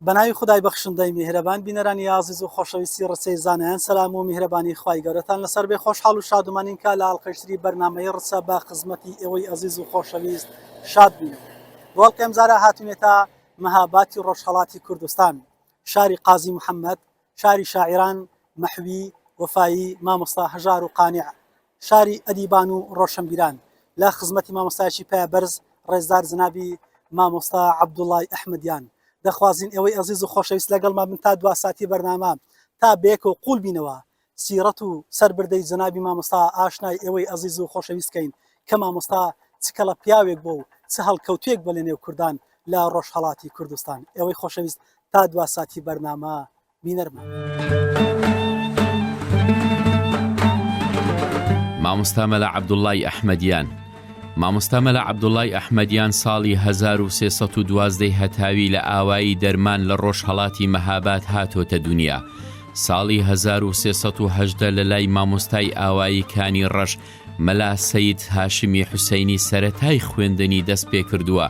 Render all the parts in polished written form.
بەناوی خدای بەخشندەی میهرەبان بینەرانی عازیز و خۆشەویستی ڕسەی زانایان سەلام و میهرەبانی خوای گەورەتان لەسەر بێ خۆشحاڵ و شادومانین کا لە ئاڵقەشتری بەرنامەی ڕسە با خزمەتی ئێوەی عەزیز و خۆشەویست شاد بین. بۆڵکە ئەمجارە هاتوونێتە مەهاباتی ڕۆژهەڵاتی کوردستان، شاری قازی محەممەد، شاری شاعران مەحوی وەفایی مامۆستا هەژار و قانع، شاری ئەدیبان و ڕۆشنبیران، لە خزمەتی مامۆستایکی پایە بەرز ڕێزدار جنابی مامۆستا عەبدوڵڵای ئەحمەدیان. دەخوازین ئێوەی عەزیز و خۆشەویست لەگەڵمان بن تا دوا ساتی بەرنامە تا بێک و قوڵ بینەوە سیرەت و سەربردەی جنابی مامۆستا ئاشنای ئێوەی عەزیز و خۆشەویستکەین کە مامۆستا چکەڵە پیاوێک بۆ و چ هەڵکەوتێک بە لە نێو کوردان لە ڕۆژهەڵاتی کوردستان. ئێوەی خۆشەویست تا دوا ساتی بەرنامە بینەرمان. مامۆستا مەلا عەبدوڵڵای ئەحمەدیان. مامۆستا مەلا عەبدوڵڵای ئەحمەدیان ساڵی 1312 هەتاوی لە ئاوایی دەرمان لە ڕۆژهەڵاتی مەهاباد هاتۆتە دنیا. ساڵی 1318 لە لای مامۆستای ئاوایی کانی ڕەش مەلا سەید هاشمی حوسەینی سەرەتای خوێندنی دەست پێ کردووە.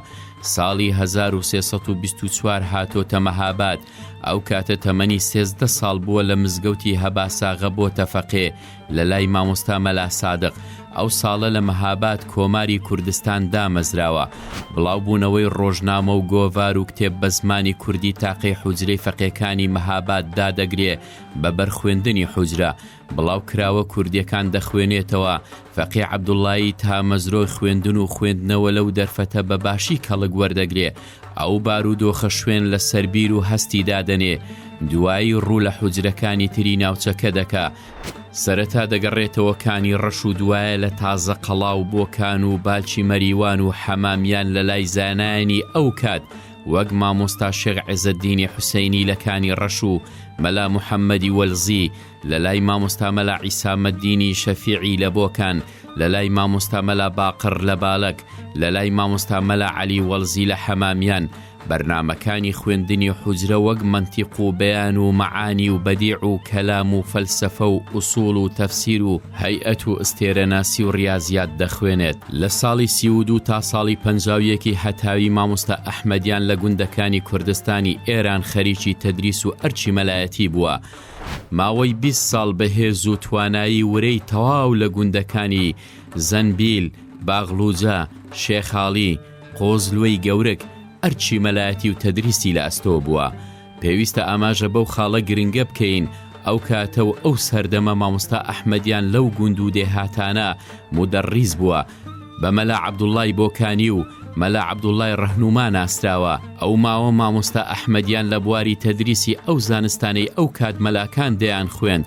ساڵی 1324 هاتۆتە مەهاباد. ئەو کاتە تەمەنی 13 ساڵ بووە لە مزگەوتی هەباساغە بۆتە فەقێ لە لای مامۆستا مەلا سادق. ئەو ساڵە لە مەهاباد کۆماری کوردستان دامەزراوە. بڵاوبوونەوەی ڕۆژنامە و گۆڤار و کتێب بە زمانی کوردی تاقی حوجرەی فەقێکانی مەهاباد دادەگرێ بە بەرخوێندنی حوجرە. بڵاو کراوە کوردیەکان دەخوێنێتەوە. فەقێ عەبدوڵڵایی تا مەزرۆی خوێندن و خوێندنەوە لەو دەرفەتە بە باشی کەڵک وەردەگرێ. ئەو بارودۆخە شوێن لە سەربیر و هەستی دادەنێ. دوایی ڕوو لە حوجرەکانی تری ناوچەکە دەکا. سەرەتا دەگەڕێتەوە کانی ڕەش و دوایە لە تازە قەڵاو بۆکان و باڵچی مەریوان و حەمامیان لە لای زانایانی ئەو کات وەک مامۆستا شێخ عیزەددینی حوسەینی لە کانی ڕەش و مەلا محەممەدی وەلزی، لە لای مامۆستا مەلا عیسامەددینی شەفیعی لە بۆکان، لە لای مامۆستا مەلا باقر لە باڵک، لە لای مامۆستا مەلا عەلی وەلزی لە حەمامیان. بەرنامەکانی خوێندنی حوجرە وەک مەنتیق و بەیان و مەعانی و بەدیع و کەلام و فەلسەفە و ئوسوڵ و تەفسیر و هەیئەت و ئستێرەناسی و ریاضیات دەخوێنێت. لە ساڵی 32 تا ساڵی 51 هەتاوی مامۆستا ئەحمەدیان لە گوندەکانی کوردستانی ئێران خەریکی تەدریس و ئەرچی مەلایەتی بووە. ماوەی 20 ساڵ بەهێز و توانایی ورەی تەواو لە گوندەکانی زەنبیل، باغلوجە، شێخاڵی، قۆزلوەی گەورک ئەرچی مەلایەتی و تەدریسی لە ئەستۆ بووە. پێویستە ئاماژە بەو خاڵە گرنگە بکەین. ئەو کاتە و ئەو سەردەمە مامۆستا ئەحمەدیان لەو گوند و دێهاتانە مودەڕیز بووە. بە مەلا عەبدوڵڵای بۆکانی و مەلا عەبدوڵڵای ڕەهنوما ناسراوە. ئەو ماوە مامۆستا ئەحمەدیان لە بواری تەدریسی ئەو زانستانەی ئەو کات مەلاکان دەیان خوێن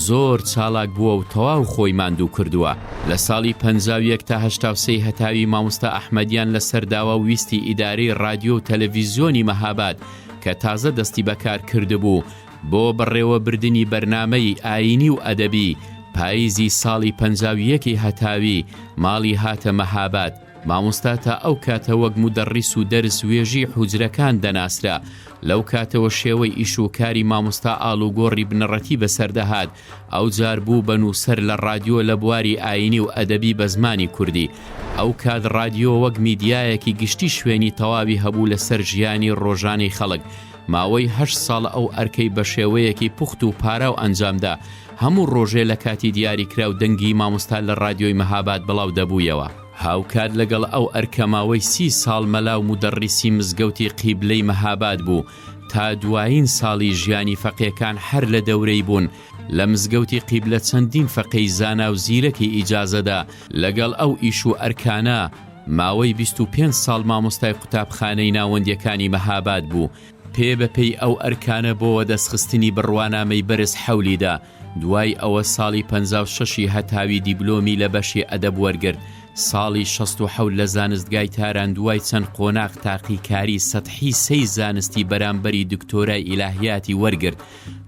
زۆر چالاک بووە و تەواو خۆی ماندوو کردووە. لە ساڵی 51 تا 83 هەتاوی مامۆستا ئەحمەدیان لە سەرداوە ویستی ئیدارەی رادیۆ و تەلەڤیزیۆنی مەهاباد کە تازە دەستی بەکار کردبوو بۆ بەڕێوەبردنی بەرنامەی ئاینی و ئەدەبی. پاییزی ساڵی 51 هەتاوی ماڵی هاتە مەهاباد. مامۆستا تا ئەو کاتە وەک مودەڕیس و دەرس وێژی حوجرەکان دەناسرا. لەو کاتەوە شێوەی ئیش و کاری مامۆستا ئاڵوگۆڕی بنەڕەتی بەسەردەهات. ئەو جار بوو بە نووسەر لە رادیۆ لە بواری ئاینی و ئەدەبی بە زمانی کوردی. ئەو کات رادیۆ وەک میدیایەکی گشتی شوێنی تەواوی هەبوو لەسەر ژیانی ڕۆژانەی خەڵک. ماوەی 8 ساڵ ئەو ئەرکەی بە شێوەیەکی پوخت و پارە و ئەنجامدا. هەموو ڕۆژێ لە کاتی دیاریکرا و دەنگی مامۆستا لە رادیۆی مەهاباد بڵاو دەبوویەوە. هاوکات لەگەڵ ئەو ئەرکەماوەی 30 ساڵ مەلا و مودەڕیسی مزگەوتی قیبلەی مەهاباد بوو تا دوایین ساڵی ژیانی فەقێکان هەر لە دەورەی بوون. لە مزگەوتی قیبلە چەندین فەقەی زانا و زیرەکی ئیجازەدا. لەگەڵ ئەو ئیش و ئەرکانە ماوەی 25 ساڵ مامۆستای قوتابخانەی ناوەندیەکانی مەهاباد بوو. پێ بەپێی ئەو ئەرکانە بۆوە دەستخستنی بڕوانامەی بەرز حەولیدا. دوای ئەوە ساڵی 56 هەتاوی دیبلۆمی لە بەشی ئەدەب وەرگرت. ساڵی 67 لە زانستگای تاران دوای چەند قۆناغ تاقیکاری سەتحی 3 زانستی بەرامبەری دکتۆرای ئیلاهیاتی وەرگرت.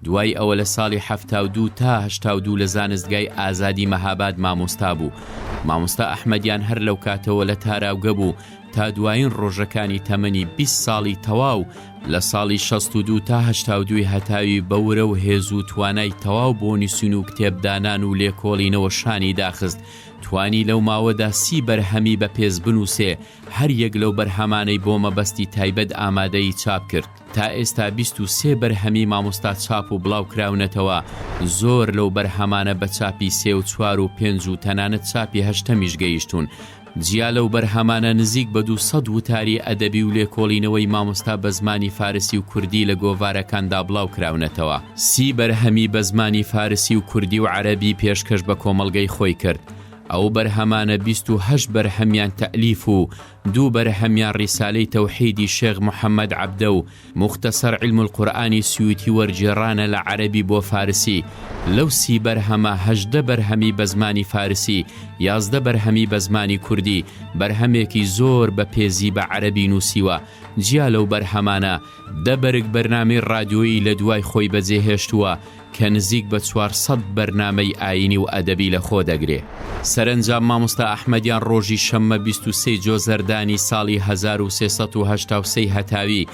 دوای ئەوە لە ساڵی 72 تا 82 لە زانستگای ئازادی مەهاباد مامۆستا بوو. مامۆستا ئەحمەدیان هەر لەو کاتەوە لە تاراوگە بوو تا دوایین ڕۆژەکانی تەمەنی 20 ساڵی تەواو لە ساڵی 62 تا 82 هەتاوی بەورە و هێز و توانای تەواو بۆ نووسین و کتێبدانان و لێکۆڵینەوە شانی داخست. توانی لەو ماوەدا 30 بەرهەمی بە پێز بنووسێ، هەر یەک لەو بەرهەمانەی بۆ مەبەستی تایبەت ئامادەی چاپ کرد. تا ئێستا 23 بەرهەمی مامۆستا چاپ و بڵاو کراونەتەوە. زۆر لەو بەرهەمانە بە چاپی 3 و 4 و 5 و تەنانەت چاپی 8 گەیشتون. جیا لەو بەرهەمانە نزیک بە 200 وتاری ئەدەبی و لێکۆڵینەوەی مامۆستا بە زمانی فارسی و کوردی لە گۆڤارەکاندا بڵاو کراونەتەوە. 30 بەرهەمی بە زمانی فارسی و کوردی و عەرەبی پێشکەش بە کۆمەڵگەی خۆی کرد. ئەو بەرهەمانە 28 بەرهەمیان تەئلیف و 2 بەرهەمیان ڕیسالەی تەوحیدی شێخ محەممەد عەبدە و مختصر علم القورئانی سووتی وەرجێڕانە لە عەرەبی بۆ فارسی. لەو 30 بەرهەمە 18 بەرهەمی بە زمانی فارسی، 11 بەرهەمی بە زمانی کوردی، بەرهەمێکی زۆر بە پێزی بە عەرەبی نووسیوە. جیا لەو بەرهەمانە 10 بەرگ بەرنامەی ڕادیۆیی لە دوای خۆی بەجێهێشتووە کە نزیک بە 400 بەرنامەی ئاینی و ئەدەبی لە خۆ دەگرێ. سەرنجام مامۆستا ئەحمەدیان ڕۆژی شەممە 23 جۆزەردانی ساڵی 1383 هەتاوی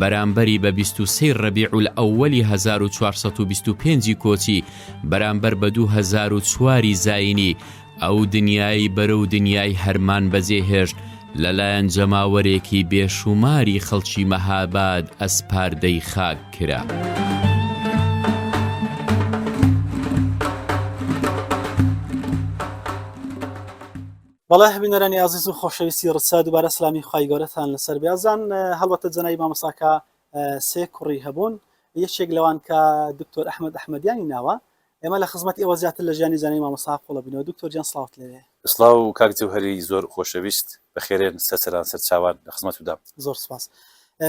بەرامبەری بە 23 ڕەبیع الئەوەلی 1425 کۆچی بەرامبەر بە 2004 زاینی ئەو دنیای بەرەو دنیای هەرمان بەجێهێشت لەلایەن جەماوەرێکی بێشوماری خەڵکی مەهاباد ئەسپاردەی خاک کرا. بەڵێ بینەرانی عزیز و خۆشەویستی ڕچا دووبارە سلامی خوای گەورەتان لەسەر بێزان. هەڵبەتە جەنابی مامۆستاکە 3 کوڕی هەبوون، یەکێک لەوان کە دکتۆر ئەحمەد ئەحمەدیانی ناوە. ئێمە لە خزمەت ئێوە زیاتر لە ژیانی زانای مامۆستا قوڵەبینەوە. دکتۆر جان سڵاوت لێوێ. سڵاو کاک جەوهەری زۆر خۆشەویست، بەخێرێن سەرسەران سەر چاوان لە خزمەتتودا. زۆر سپاس.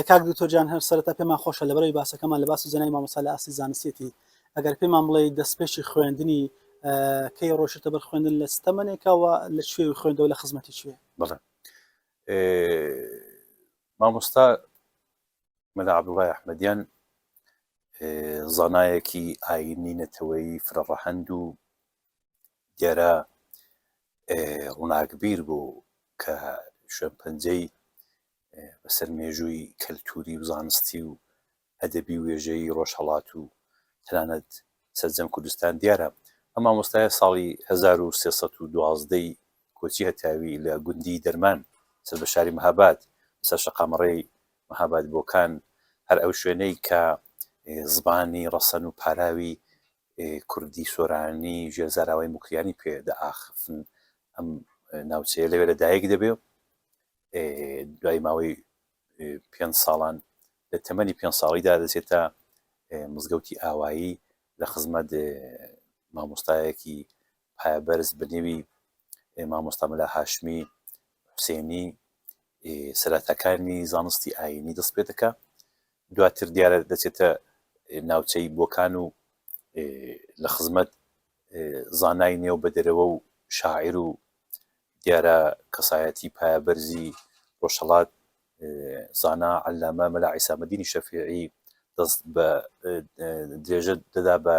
کاک دکتۆر جان هەر سەرەتا پێمان خۆشە لەبەرەوەی باسەکەمان لە باسی جەنابی مامۆستا لە ئاسی زانستیەتی ئەگەر پێمان بڵێ دەستپێشی خوێندنی کەی ڕۆژێتە بەر خوێندن لە ستەمەنێکەوە لە کوێ خوێندەوە لە خزمەتی کوێ؟ بەڵێ مامۆستا مەلا عەبدوڵڵای ئەحمەدیان زانایەکی ئاینی نەتەوەیی فرەڕەهەند و دیارە ڕووناکبیر بوو کە شوێنپەنجەی بەسەر مێژووی کەلتوری و زانستی و ئەدەبی و وێژەی ڕۆژهەڵات و تەنانەت سەرجەم کوردستان دیارە. ئەم مامۆستایە ساڵی 1312 کۆچی هەتاوی لە گوندی دەرمان سەر بە شاری مەهاباد سەر شەقامەڕێی مەهاباد بۆکان، هەر ئەو شوێنەی کە زبانی ڕەسەن و پاراوی کوردی سۆرانی ژێرزاراوەی موکریانی پێدەئاخفن. ئەم ناوچەیە لەوێ لەدایک دەبێ. دوای ماوەی 5 ساڵان لە تەمەنی 5 ساڵیدا دەچێتە مزگەوتی ئاوایی لە خزمەت مامۆستایەکی پایەبەرز بەنێوی مامۆستا مەلا هاشمی حوسێنی سەرەتاکانی زانستی ئاینی دەست پێ دەکا. دواتر دیارە دەچێتە ناوچەی بۆکان و لە خزمەت زانای نێو بەدەرەوە و شاعیر و دیارە کەسایەتی پایەبەرزی ڕۆژهەڵات زانا عەلامە مەلا عیسامەدینی شەفیعی دەست بە درێژە دەدا بە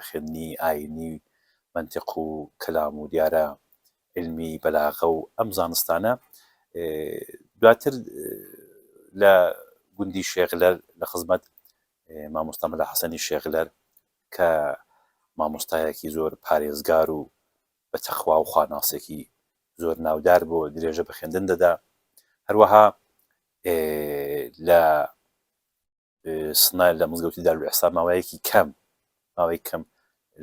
خوێندنی ئاینی منتیق و کەلام و دیارە علمی بەلاغە و ئەم زانستانە. دواتر لە گوندی شێغلەر لە خزمەت مامۆستا مەلا حەسەنی شێغلەر کە مامۆستایەکی زۆر پارێزگار و بە تەخوا و خواناسێکی زۆر ناودار بۆ درێژە بە خوێندن دەدا. هەروەها لە سنای لە مزگەوتی دارولئیحسان ماوەیەکی کەم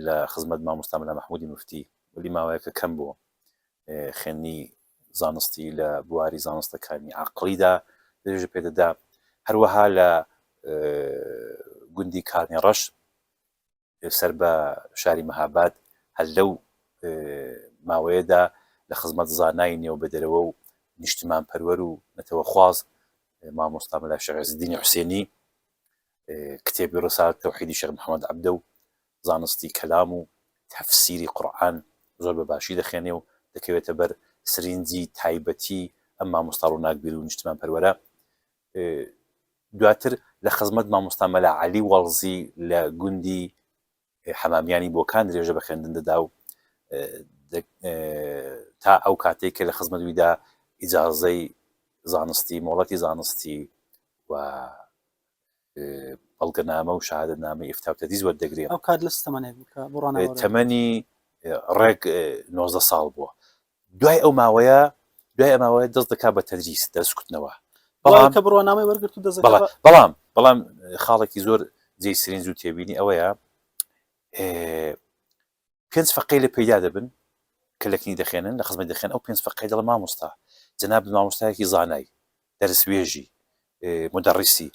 لە خزمەت مامۆستا مەلا مەحموودی موفتی ولی ماوەیەکە کەم بووە خوێندنی زانستی لە بواری زانستەکانی عەقڵیدا درێژە پێدەدا. هەروەها لە گوندی کارنی ڕەش سەر بە شاری مەهاباد هەر لەو ماوەیەدا لە خزمەت زانای نێو بەدەرەوە و نیشتمان پەروەر و نەتەوە خواز مامۆستا مەلا شێخ عیزالدینی حوسێنی کتێبی ڕسالەت تەوحیدی شێخ محەممەد عەبدە و زانستی کەلام و تەفسیری قورئان زۆر بە باشی دەخوێنێ و دەکەوێتە بەر سرنجی تایبەتی ئەم مامۆستا ڕووناکبیر و نیشتمان پەروەرە. دواتر لە خزمەت مامۆستا مەلا عەلی وەڵزی لە گوندی حەمامیانی بۆکان درێژە بە خوێندن دەدا و تا ئەو کاتێک کە لە خزمەتویدا ئیجازەی زانستی مۆڵەتی زانستی و بەڵگەنامە و شەهادەتنامەی ئیفتا و تەدریس وەردەگرێت. ئەو کات لە ستەمەنێک بوو کە بۆ ڕاناوەڕێ تەمەنی ڕێک 19 ساڵ بووە. دوای ئەو ماوەیە دەست دەکات بە تەدریس دەستکوتنەوە کە بڕوانامەی وەرگرت و بەڵام خاڵێکی زۆر جێی سرنج و تێبینی ئەوەیە 5 فەقەی لە پەیدا دەبن کە لەکنی دەخێنن لە خزمەت دەخێن ئەو 5 فەقەی دەڵە مامۆستا جەناب مامۆستایەکی زانای دەرسوێژی مدەڕیسی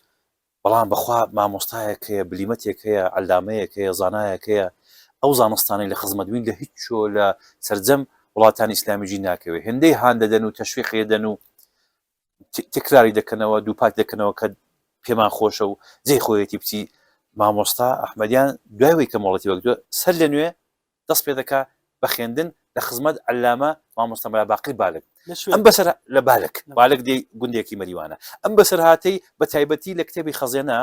بەڵام بەخوا مامۆستایەک هەیە بلیمەتێک هەیە عەلامەیەک هەیە زانایەک هەیە ئەو زانستانەی لە خزمەتوین لە هیچ چۆ لە سەرجەم وڵاتانی ئیسلامیجی ناکەوێت هێندەی هان دەدەن و تەشویقی دەدەن و تکراری دەکەنەوە دووپات دەکەنەوە کە پێمان خۆشە و جێی خۆیەتی بچی مامۆستا ئەحمەدیان دوایەوەی کە مۆڵەتی وەکدووە سەر لە نوێ دەست پێ دەکات بە خوێندن لە خزمەت عەلامە مامۆستا مەلا باقری بالک ئەم بەسەر لە بالک دێ گوندێکی مەریوانە ئەم بەسەر هاتەی بە تایبەتی لە کتێبی خەزێنە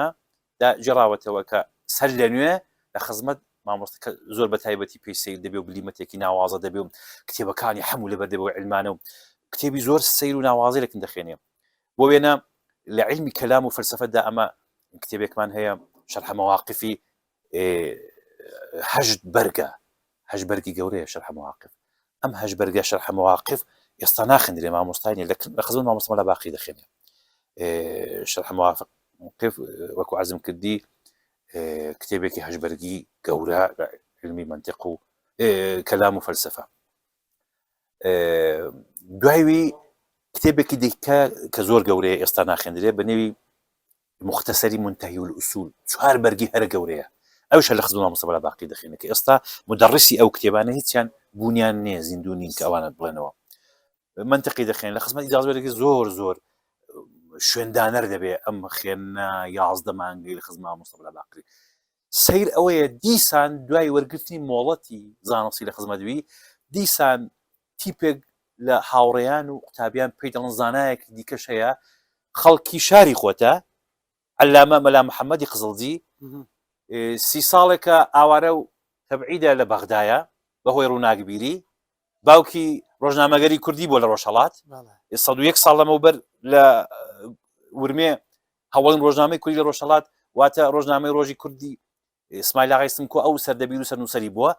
جێڕاوەتەوە کە سەر لە نوێ لە خزمەت مامۆستا زۆر بە تایبەتی پێی سیر دەبێ و بلیمەتێکی ناوازە دەبێ و کتێبەکانی هەموو لەبەر دەبێ و علمانە و کتێبی زۆر سیر و ناوازی لەکن دەخێنێ بۆ وێنە لە علمی کەلام و فەلسەفەدا ئەمە کتێبێکمان هەیە شەرح مەواقفی 8 بەرگی گەورەیە شەرح مەواقف ئەم 8 بەرگە شەرح مەواقف ئێستا ناخوێندرێ مامۆستای لە خزمەت مامۆستا مەلا باقری دەخێنێ شەرح مەواقف وەکو عەرزم کردی کتێبێکی 8 بەرگی گەورە علمی منطق و کەلام و فەلسەفە دوایوی کتێبێکی دیکە کە زۆر گەورەیە ئێستا ناخوێندرێ بە نێوی مختصری منتهی الأصول 4 بەرگی هەر گەورەیە ئەوش لە خزمەت مامۆستا مەلا باقری دەخێنێت کە ئێستا مدەڕیسی ئەو کتێبانە هیچیان بوونیان نییە زیندوو کە ئەوانە بڵێنەوە منطقی دەخێن لە خزمەت ئیجازەوەرێکی زۆر شوێندانەر دەبێ ئەم خوێندنە 11 مانگەی لە خزمەت مامۆستا مەلا باقری سیر ئەوەیە دیسان دوای وەرگرتنی مۆڵەتی زانستی لە خزمەتوی دیسان تیپێک لە هاوڕێیان و قوتابیان پێی دەڵن زانایەک دیکەش هەیە خەڵکی شاری خۆتە عەلامە مەلا محەممەدی قزڵجی 30 ساڵێکە ئاوارە و تەبعیدە لە بەغدایە بەهۆی ڕووناکبیری باوکی ڕۆژنامەگەری کوردی بۆ لە ڕۆژهەڵات 101 ساڵ لەمەوبەر لە ورمێ هەوڵین ڕۆژنامەی کوردی لە ڕۆژهەڵات واتە ڕۆژنامەی ڕۆژی کوردی ئیسماعیل ئاغای سمکۆ ئەو سەردەبیر و سەرنووسەری بووە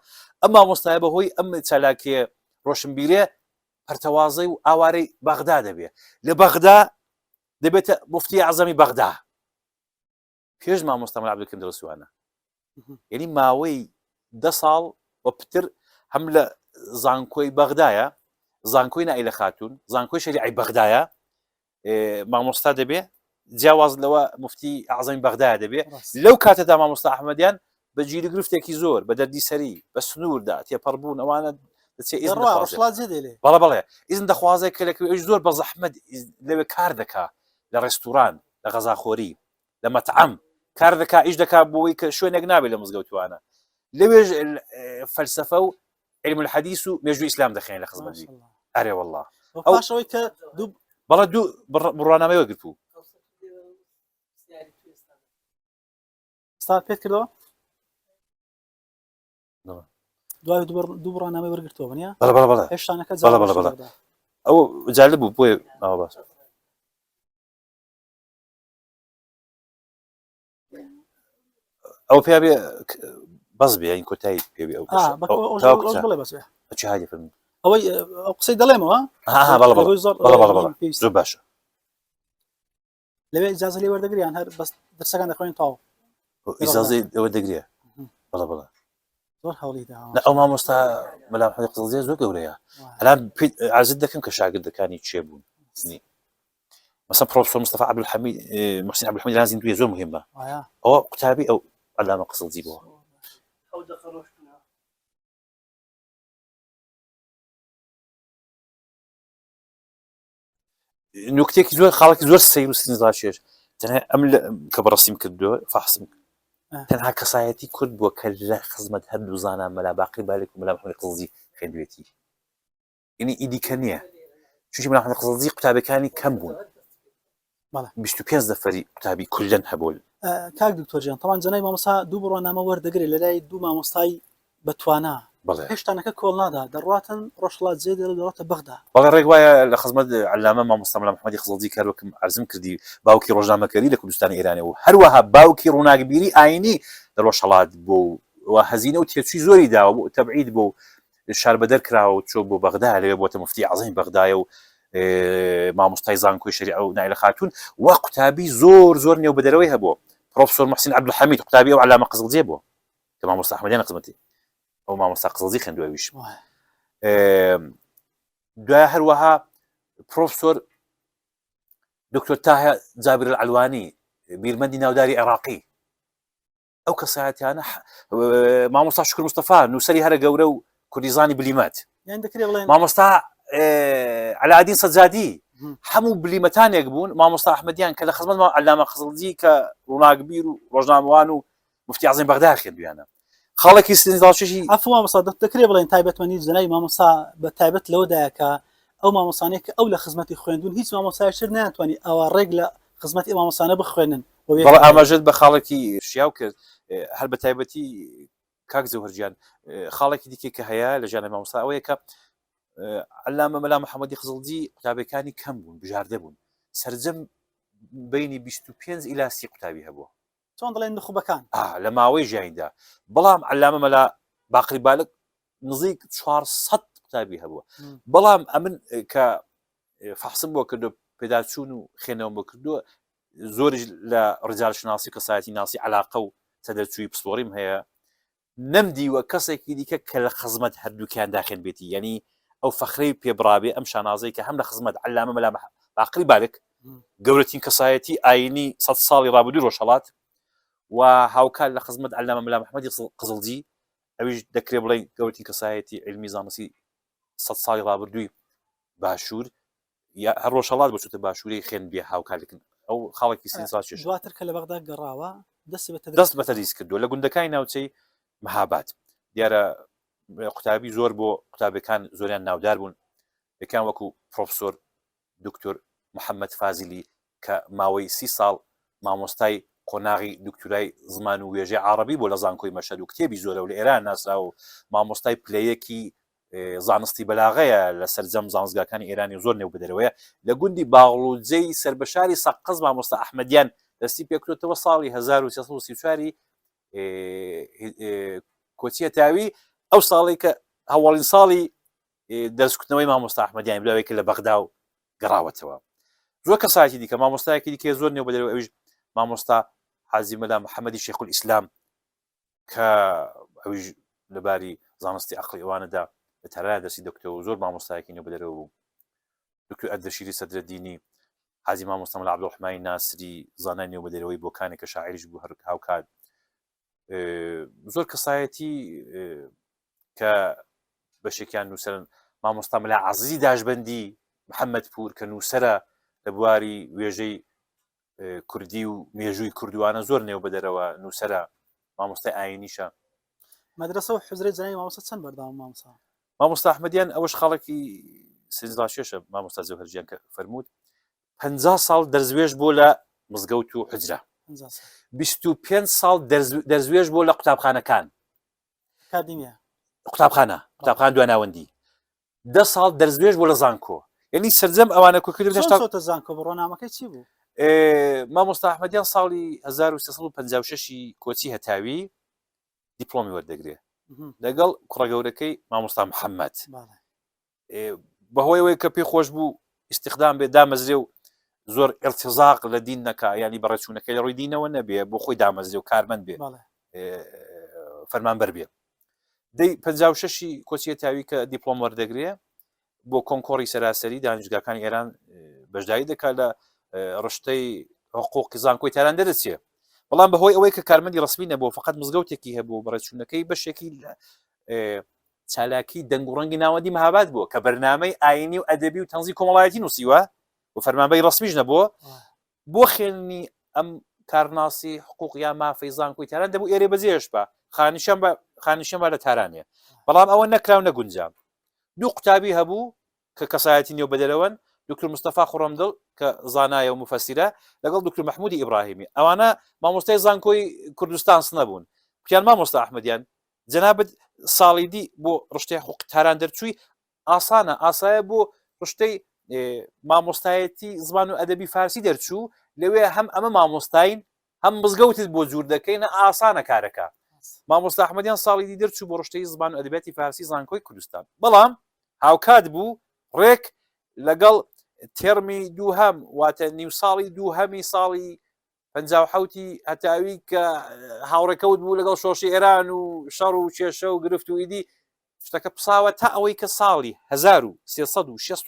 ئەم مامۆستایە بەهۆی ئەم چالاکیە ڕۆشنبیرێ پەرتەوازەی و ئاوارەی بەغدا دەبێت لە بەغدا دەبێتە مفتی عەزەمی بەغدا پێش مامۆستا مەلا عەبدولکەریم دڵسوانە یعنی ماوەی 10 ساڵ وە پتر هەم لە زانکۆی بەغدایە زانکۆی نائیلە خاتون زانکۆی شەریعی بەغدایە مامۆستا دەبێ جیاواز لەوە مفتی عەزەمی بەغدایە دەبێ لەو کاتەدا مامۆستا ئەحمەدیان بە گیری گرفتێکی زۆر بە دەردی سەری بە سنووردا تێپەڕبوون ئەوانە بەڵێ ئیزن دەخوازێک کە لەکوێ زۆر بە زەحمەت لەوێ کار دەکا لە ڕێستوران لە غەزاخۆری لە مەتعەم کار دەکا ئیش دەکا بۆی کە شوێنێک نابێت لە مزگەوتوانە لەوێژ فەلسەفە و علم الحەدیث و مێژووی ئیسلام دەخێن لە خزمەتی ئەرێ وەڵڵا پاشەوەی کە بەڵێ دوو بڕوانامەی وەرگرتبوو ستا پێت کردەوە دوای دوو بڕوانامەی وەرگرتەوە نیە بەڵێ هێشتانەکە ئەو جالب بوو بۆیە ئەوە باس ئەو پێیا بێ بەس بێ این کۆتایی پێبێ ئەو چی هادی فەرموو ئەوەی ئەو قسەی دەڵێمەوە زۆر باشە لەوێ ئیجازە لێ وەردەگریان هەر بەس دەرسەکان دەخوێن تاو ئیجازەی ئەوە دەگرێ بەڵێ زۆر هەوڵیدا ئەو مامۆستا مەلا محەممەدی قزڵجی زۆر گەورەیە هەلام عەرزت دەکەم کە شاگردەکانی چێ بوون مثلا پرۆفسۆر مستەفا عەبدولحەمید محسین عەبدولحەمید زیندوویە زۆر مهمە ئەوە قوتابی ئەو عەلامە قزڵجی بووە نوکتێکی زۆر خاڵێکی زۆر سەیر و سنجڕاکێش تەنها ئەم کە بەڕەسیم کردووە فەحسم تەنها کەسایەتی کورد بووە کە لە خزمەت هەردوو زانان مەلا باقری بالک و مەلا محەممەدی قزڵجی خوێندوێتی یعنی ئیدیکە نییە چونکی مەلا محەممەدی قزڵجی قوتابەکانی کەم بوون 25 نەفەری قوتابی کوردن هەبوون کاک دکتۆر جیان تەمان جەنای مامۆستا دوو بڕوانامە وەردەگرێت لە لای دوو مامۆستای بەتوانە هێشتانەکە کۆڵنادا دەڕاتن ڕۆژهەڵات جێ دەڕاتە بەغدا بەڵێ ڕێک وایە لە خزمەت عەلامە مامۆستا مەلا محەممەدی قزڵجی کاروەکم عەرزم کردی باوکی ڕۆژنامەکەری لە کوردستانی ئێرانە و هەروەها باوکی ڕووناکبیری ئاینی لە ڕۆژهەڵات بۆ و هەزینە و تێچووی زۆری داوە بۆ تەبعید بۆ شار بەدەر کراوە و چۆ بۆ بەغدا لەوێ بۆتە مفتی عەزیم بەغدایە و مامۆستای زانکۆی شەریعە و نایلە خاتون وا قوتابی زۆر نێو بەدەرەوەی هەبوو پرۆفسۆر محسین عەبدولحەمید قوتابی ئەو عەلامە قزڵجێ بوو کە مامۆستا ئەحمەدیان قزمەتی ئەو مامۆستا قزڵجی خوێندووەویش دوای هەروەها پرۆفسۆر دکتۆر تاهە جابر العەلوانی بیرمەندی ناوداری عێراقی ئەو کەسایەتیانە مامۆستا شکر مستەفا نووسەری هەرە گەورە و کوردیزانی بلیمەت یان دەکرێت بڵێن مامۆستا عەلادین سەجادی هەموو بلیمەتانێک بوون مامۆستا ئەحمەدیان کە لە خزمەت عەلامە قزڵجی کە ڕووناکبیر و ڕۆژنامەوان و مفتی عەزیم بەغدا خوێندویانە خاڵێکی سنجاڵشەشی ئەفو مامۆستا دەکرێت بڵێن تایبەتمەندی جنای مامۆستا بە تایبەت لەوەدایە کە ئەو مامۆسانەیە کە ئەو لە خزمەتی خوێندون هیچ مامۆسایشتر ناتوانانی ئەوە ڕێک لە خزمەتی مامۆسانە بخوێنن بەڵام ئاماژەت بە خاڵێکی شیاو کرد هەر بە تایبەتی کاک زەوهەرجیان خاڵێکی دیکە کە هەیە لە ژیانی مامۆستا ئەوەیە کە عەلامە مەلا محەممەدی قزڵجی قوتابەکانی کەم بوون بژاردە بوون سەرجەم بینی 25 ئیلا 30 قوتابی هەبووە چۆن دەڵێن نخوبەکان لە ماوەی ژیانیدا بەڵام عەلامە مەلا باقری بالک نزیک 400 قوتابی هەبووە بەڵام ئەمن کە فەحسم بۆ کردو پێداچوون و خێنەوە بۆ کردووە زۆرش لە ڕجال شناسی کەسایەتی ناسی عەلاقە و سەدەرچووی پسپۆریم هەیە نەمدیوە کەسێکی دیکە کە لە خزمەت هەردووکیان داخێن بێتی یعنی ئەو فەخرەی پێبڕابێ ئەم شانازەی کە هەم لە خزمەت عەلامە مەلا باقری بالک گەورەترین کەسایەتی ئاینی 100 ساڵی ڕابردووی ڕۆژهەڵات و هاوکار لە خزمەت عەلامە مەلا محەممەدی قزڵجی ئەویش دەکرێت بڵێ گەورەترین کەسایەتی علمی زانستی 100 ساڵی ڕابردووی باشوور یا هەر ڕۆژهەڵات بچوتە باشووری خوێن بێ هاوکارکن ئەو خاڵێکی سینساچێش دواتر کە لە بەغدا گەڕاوە دەست بە تەدریس کردووە لە گوندەکانی ناوچەی مەهاباد دیارە قوتابی زۆر بۆ قوتابەکان زۆریان ناودار بوون یەکان وەکو پرۆفسۆر دکتۆر محەممەد فازیلی کە ماوەی 30 ساڵ مامۆستای قۆناغی دکتورای زمان و وێژەی عەرەبی بۆ لە زانکۆی مەشهەد و کتێبی زۆرە و لە ئێران ناسرا و مامۆستای پلەیەکی زانستی بەلاغەیە لە سەرجەم زانستگاکانی ئێرانی زۆر نێو بەدەرەوەیە لە گوندی باڵوجەی سەربەشاری سەقز مامۆستا ئەحمەدیان دەستی پێکرێتەوە ساڵی 1334 کۆچیە تاوی ئەو ساڵی کە هەواڵین ساڵی دەرسکردنەوەی مامۆستا ئەحمەدیان بلاوێکە لە بەغدا و گەڕاوەتەوە زۆر کەسایەتی دیکە مامۆستایەکی دیکە زۆر نێو بەدەرەوە ئەویش مامۆستا حاجی مەلا محەممەدی شێخ الئیسلام کە ئەویش لەباری زانستی عەقڵی ئەوانەدا لە تەرایە دەستی دەکتەوە زۆر مامۆستایەکی نێو بەدەرەوە بوو دکتۆر ئەردەشیری سەدرەدینی حاجی مامۆستا مەلا عەبدوڵڕەحمانی ناسری زانای نێو بەدەرەوەی بۆ کانێکە شاعریش بوو هەر هاوکات زۆر کەسایەتی کە بەشێکیان نووسەرن مامۆستا مەلا عەزیزی داژبەندی محەممەد پور کە نووسەرە لە بواری وێژەی کوردی و مێژووی کوردوانە زۆر نێو بەدەرەوە نووسەرە مامۆستای ئاینیشە مەدرسە و حوزرەی جنای مامۆستا چەند بەرداوام مامۆستا ئەحمەدیان ئەوەش خاڵێکی سێزداشێشە مامۆستا زەوهەرجیان کە فەرمووت 50 ساڵ دەرزوێش بۆ لە مزگەوت و حجرە 25 ساڵ دەرزوێش بۆ لە قوتابخانەکان قوتابخانە دواناوەندی 10 ساڵ دەرزوێش بۆ لە زانکۆ یعنی سەرجەم ئەوانە کوکردێشتا زانکۆ بە ڕۆنامەکەی چی بوو مامۆستا ئەحمەدیان ساڵی 1356 کۆچی هەتاوی دیپلۆمی وەردەگرێت لەگەڵ کوڕەگەورەکەی مامۆستا محەممەد بەهۆی ئەوەی کە پێی خۆش بوو ئیستیخدام بێ دامەزرێ و زۆر ئێرتزاق لە دین نەکا ینی بەڕێچوونەکەی لە ڕووی دینەوە نەبێ بۆ خۆی دامەزرێ و کارمەند بێ فەرمانبەر بێ دەی 56 کۆچی هەتاوی کە دیپلۆم وەردەگرێ بۆ کۆنکۆڕی سەراسەری دانیشتگاکانی ئێران بەشداری دەکات لە ڕشتەی حقوقی زانکۆی تاران دەرەچێ بەڵام بەهۆی ئەوەی کە کارمەندی ڕسمی نەبوو فقط مزگەوتێکی هەبوو بەڕێچوونەکەی بەشێکی چالاکی دەنگ و ڕەنگی ناوەندی مەهاباد بووە کە بەرنامەی ئاینی و ئەدەبی و تەنزی کۆمەڵایەتی نووسیوە و فەرمانبەری ڕسمیش نەبووە بۆ خوێندنی ئەم کارناسی حقوق یا مافەی زانکۆی تاران دەبوو ئێرێ بەجێش بە خانیشەم بە لە تارانێ بەڵام ئەوە نەکراو نەگونجام دوو قوتابی هەبوو کە کەسایەتی نێو بەدەرەوەن دکتۆر مستەفا خوڕەمدڵ کە زانایە و مفەسیرە لەگەڵ دکتۆر مەحمودی ئیبراهیمی ئەوانە مامۆستای زانکۆی کوردستان نەبوون پیان مامۆستا ئەحمەدیان جەنابەت ساڵی دی بۆ ڕشتەی حقوقی تاران دەرچووی ئاسانە ئاسایە بۆ ڕشتەی مامۆستایەتی زمان و ئەدەبی فارسی دەرچوو لەوێ هەم ئەمە مامۆستاین هەم مزگەوتت بۆ جوور دەکەینە ئاسانە کارەکە مامۆستا ئەحمەدیان ساڵی دی دەرچوو بۆ ڕشتەی زبان و ئەدەبیاتی فارسی زانکۆی کوردستان بەڵام هاوکات بوو ڕێک لەگەڵ تێرمی دووهەم واتە نیو ساڵی دووهەمی ساڵی 57 هەتاوی کە هاوڕێکەوت بوو لەگەڵ شۆشی ئێران و شەڕ و کێشە و گرفت و ئیدی شتەکە پساوە تا ئەوەی کە ساڵی 1360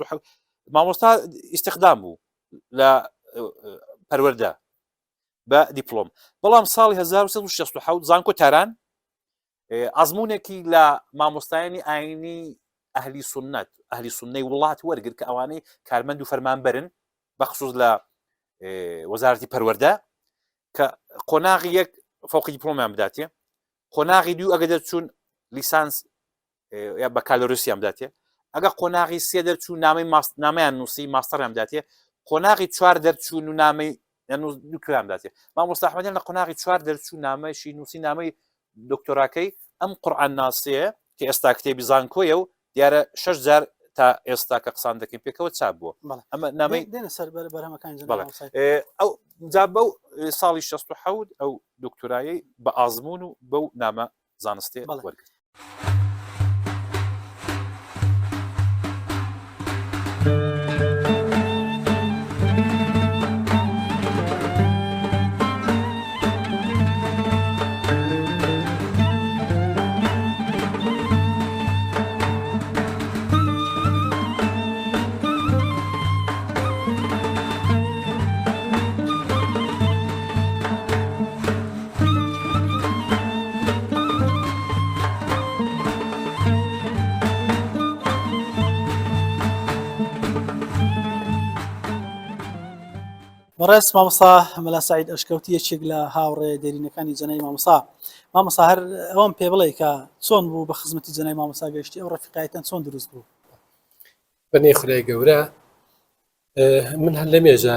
مامۆستا ئیستیخدام بوو لە پەروەردە بە دیپلۆم بەڵام ساڵی 1960 زانکۆ تاران ئەزمونێکی لە مامۆستایانی ئاینی ئەهلی سونەت ئەهلی سونەی وڵات وەرگر کە ئەوانەی کارمەند و فەرمانبەرن بەخصوص لە وەزارەتی پەروەردە کە قۆناغی یەک فەوقی دیپلۆمیان بداتێ قۆناغی دوو ئەگە دەرچوون لیسانس یا بەکالۆرسیان بداتێ ئەگە قۆناغی سێ دەرچوو نامەیان نووسی ماستەریان بداتێ قۆناغی چوار دەرچوون و نامەی دوکرام داتێ مامۆستا ئەحمەدیان لە قۆناغی چوار دەرچوو نامەشی نووسی نامەی دکتۆراکەی ئەم قورئان ناسەیە کە ئێستا کتێبی زانکۆیە و دیارە 6 تا ئێستا کە قسان دەکەین پێکەوە چاپ بووە ئەمە نامەی دێنە سەر بەرهەمەکان ئەو جا بەو ساڵی 67 ئەو دکتۆرایی بە ئازمون و بەو نامە زانستێ وەرگرت بەڕێز مامۆستا مەلا سەعید ئەشکەوتی یەکێک لە هاوڕێ دێرینەکانی جەنای مامۆستا هەر ئەوەم پێ بڵێ کە چۆن بوو بە خزمەتی جەنای مامۆستا گەشتی ئەو ڕەفیقایەتان چۆن دروست بوو بەنێ خولای گەورە من هەر لە مێژە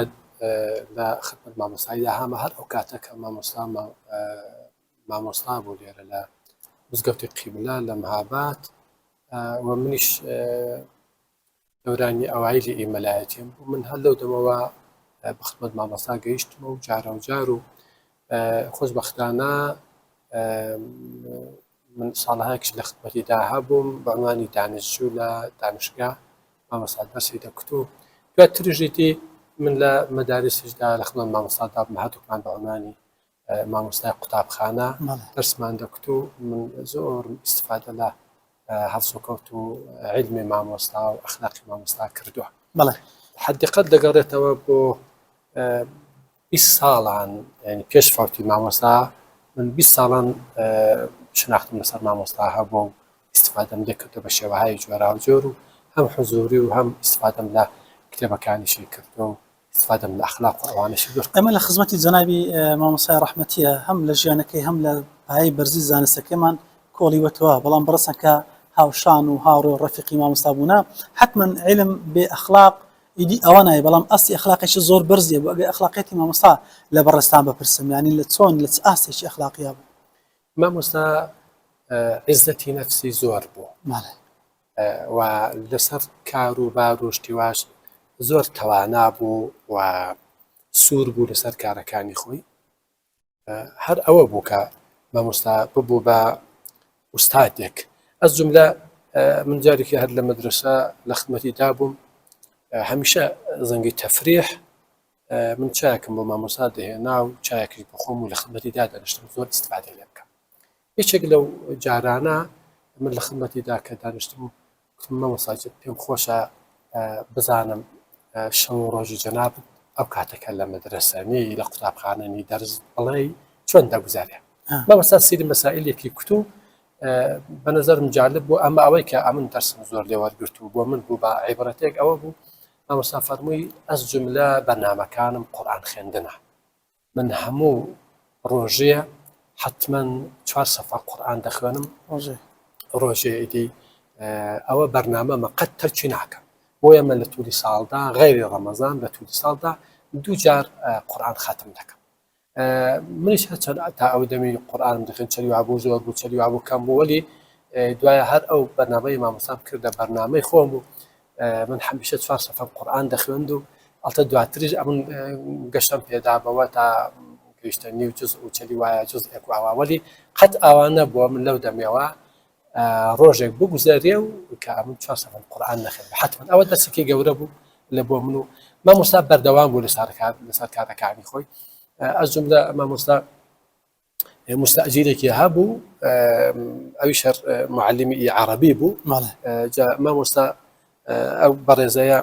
لە خدمەت مامۆستاییدا هەمە هەر ئەو کاتە کە مامۆستا بوو لێرە لە مزگەوتی قیبلە لە مەهاباد و منیش دەورانی ئەوایلی ئیمەلایەتیم بوو من هەر لەو دەمەوە بە خدمەت مامۆستا گەیشتمە و جارە و جار و خۆشبەختانە من ساڵەهایەکیش لە خدمەتیدا هەبووم بە عنوانی دانیشتجوو لە دانشگا مامۆستا دەرسی دەکوت و دواتریژیتی من لە مەدارسیشدا لە خدمەت مامۆستادا بووم هاتووکمان بە عنوانی مامۆستای قوتابخانە دەرسمان دەکوت و من زۆر ئیستیفادە لە هەڵسوکەوت و عیلمی مامۆستا و ئەخلاقی مامۆستا کردووە حدقەت دەگەڕێتەوە بۆ 20 ساڵان ینی پێش فەوتی مامۆستا من 20 ساڵان شناختم لەسەر مامۆستا هەبووە و ئیستیفادەم دەکردو بە شێوەهای جۆرا و جۆر و هەم حزوری و هەم ئیستیفادەم لە کتێبەکانیشی کردو و ئیستیفادەم لە ئەخلاق و ئەوانەشی دوور ئەمە لە خزمەتی جەنابی مامۆستای ڕەحمەتیە هەم لە ژیانەکەی هەم لە پایەی بەرزی زانستەکەمان کۆڵیوەتەوە بەڵام بڕسن کە هاوشان و هاوڕێ و ڕەفیقی مامۆستا بوونا حتمما علم بێ ئەخلاق ئیدی ئەوە نایە بەڵام ئەستی ئەخلاقیشی زۆر بەرزیە بۆ ئەگەر ئەخلاقیەتی مامۆستا لە بەڕێستان بپرسم یعنی لە چۆن لە چ ئاستێکی ئەخلاقیا بوو مامۆستا عیزەتی نەفسی زۆر بوو و لەسەر کار و بار و شتیواش زۆر تەوانا بوو و سوور بوو لەسەر کارەکانی خۆی هەر ئەوە بوو کە مامۆستا ببوو بە ئوستادێک ئەس جملە من جارێکی هەر لە مەدرسە لە خدمەتیدا بووم هەمیشە زەنگی تەفریح من چایەکم بۆ مامۆستا دەهێنا و چایەکی بۆ خۆم و لە خدمەتیدا دەنیشتم زۆر ئیستیفادە لێ بکەم هیچێک لەو جارانە من لە خدمەتیدا کە دانیشتم وتم مامۆستا پێم خۆشە بزانم شەو و ڕۆژی جەناب ئەو کاتەکە لە مەدرسەنی لە قوتابخانەنی دەرس بڵێ چۆن دەگوزارێ مامۆستا سیری مەسائلێکی کوت و بە نەزەرم جالب بوو ئەمە ئەوەی کە ئەمن دەرسم زۆر لێ وەرگرت و بۆ من بوو بە عیبرەتێک ئەوە بوو مامۆستا فەرمووی ئەس جملە بەرنامەکانم قورئان خوێندنە من هەموو ڕۆژێ حتمما 4 سەفە قورئان دەخوێنم ڕۆژێ ئیدی ئەوە بەرنامەمە قەت تەرکی ناکەم بۆیە من لە توولی ساڵدا غەیری ڕەمەزان لە توولی ساڵدا 2 جار قورئان خاتم دەکەم منیش هەچەند تا ئەو دەمی قورئانم دەخوێن چەلیوا بوو زۆر بوو چەلیوا بوو کەم بوو وەلی دوایە هەر ئەو بەرنامەی مامۆستام کردە بەرنامەی خۆم و من هەمیشە 4 سەفە قورئان دەخوێند و ئەڵتە دواتریش ئەمن گەشتم پێدا بەوە تا پێویستە نیو جز و چلی وایە جز ئەکواوەلی قەت ئاوانە بۆ من لەو دەمێەوە ڕۆژێک بگوزارێ و کە من 4 سەفەر قورئان نەخوێن حتمەن ئەوە دەستێکی گەورە بوو لە بۆ من و مامۆستا بەردەوام بوو لەسەر کارەکانی خۆی ئەز جملە مامۆستا مستأجرێکی هەبوو ئەویش معلمی عربی بوو مامۆستا ئەو بەڕێزەیە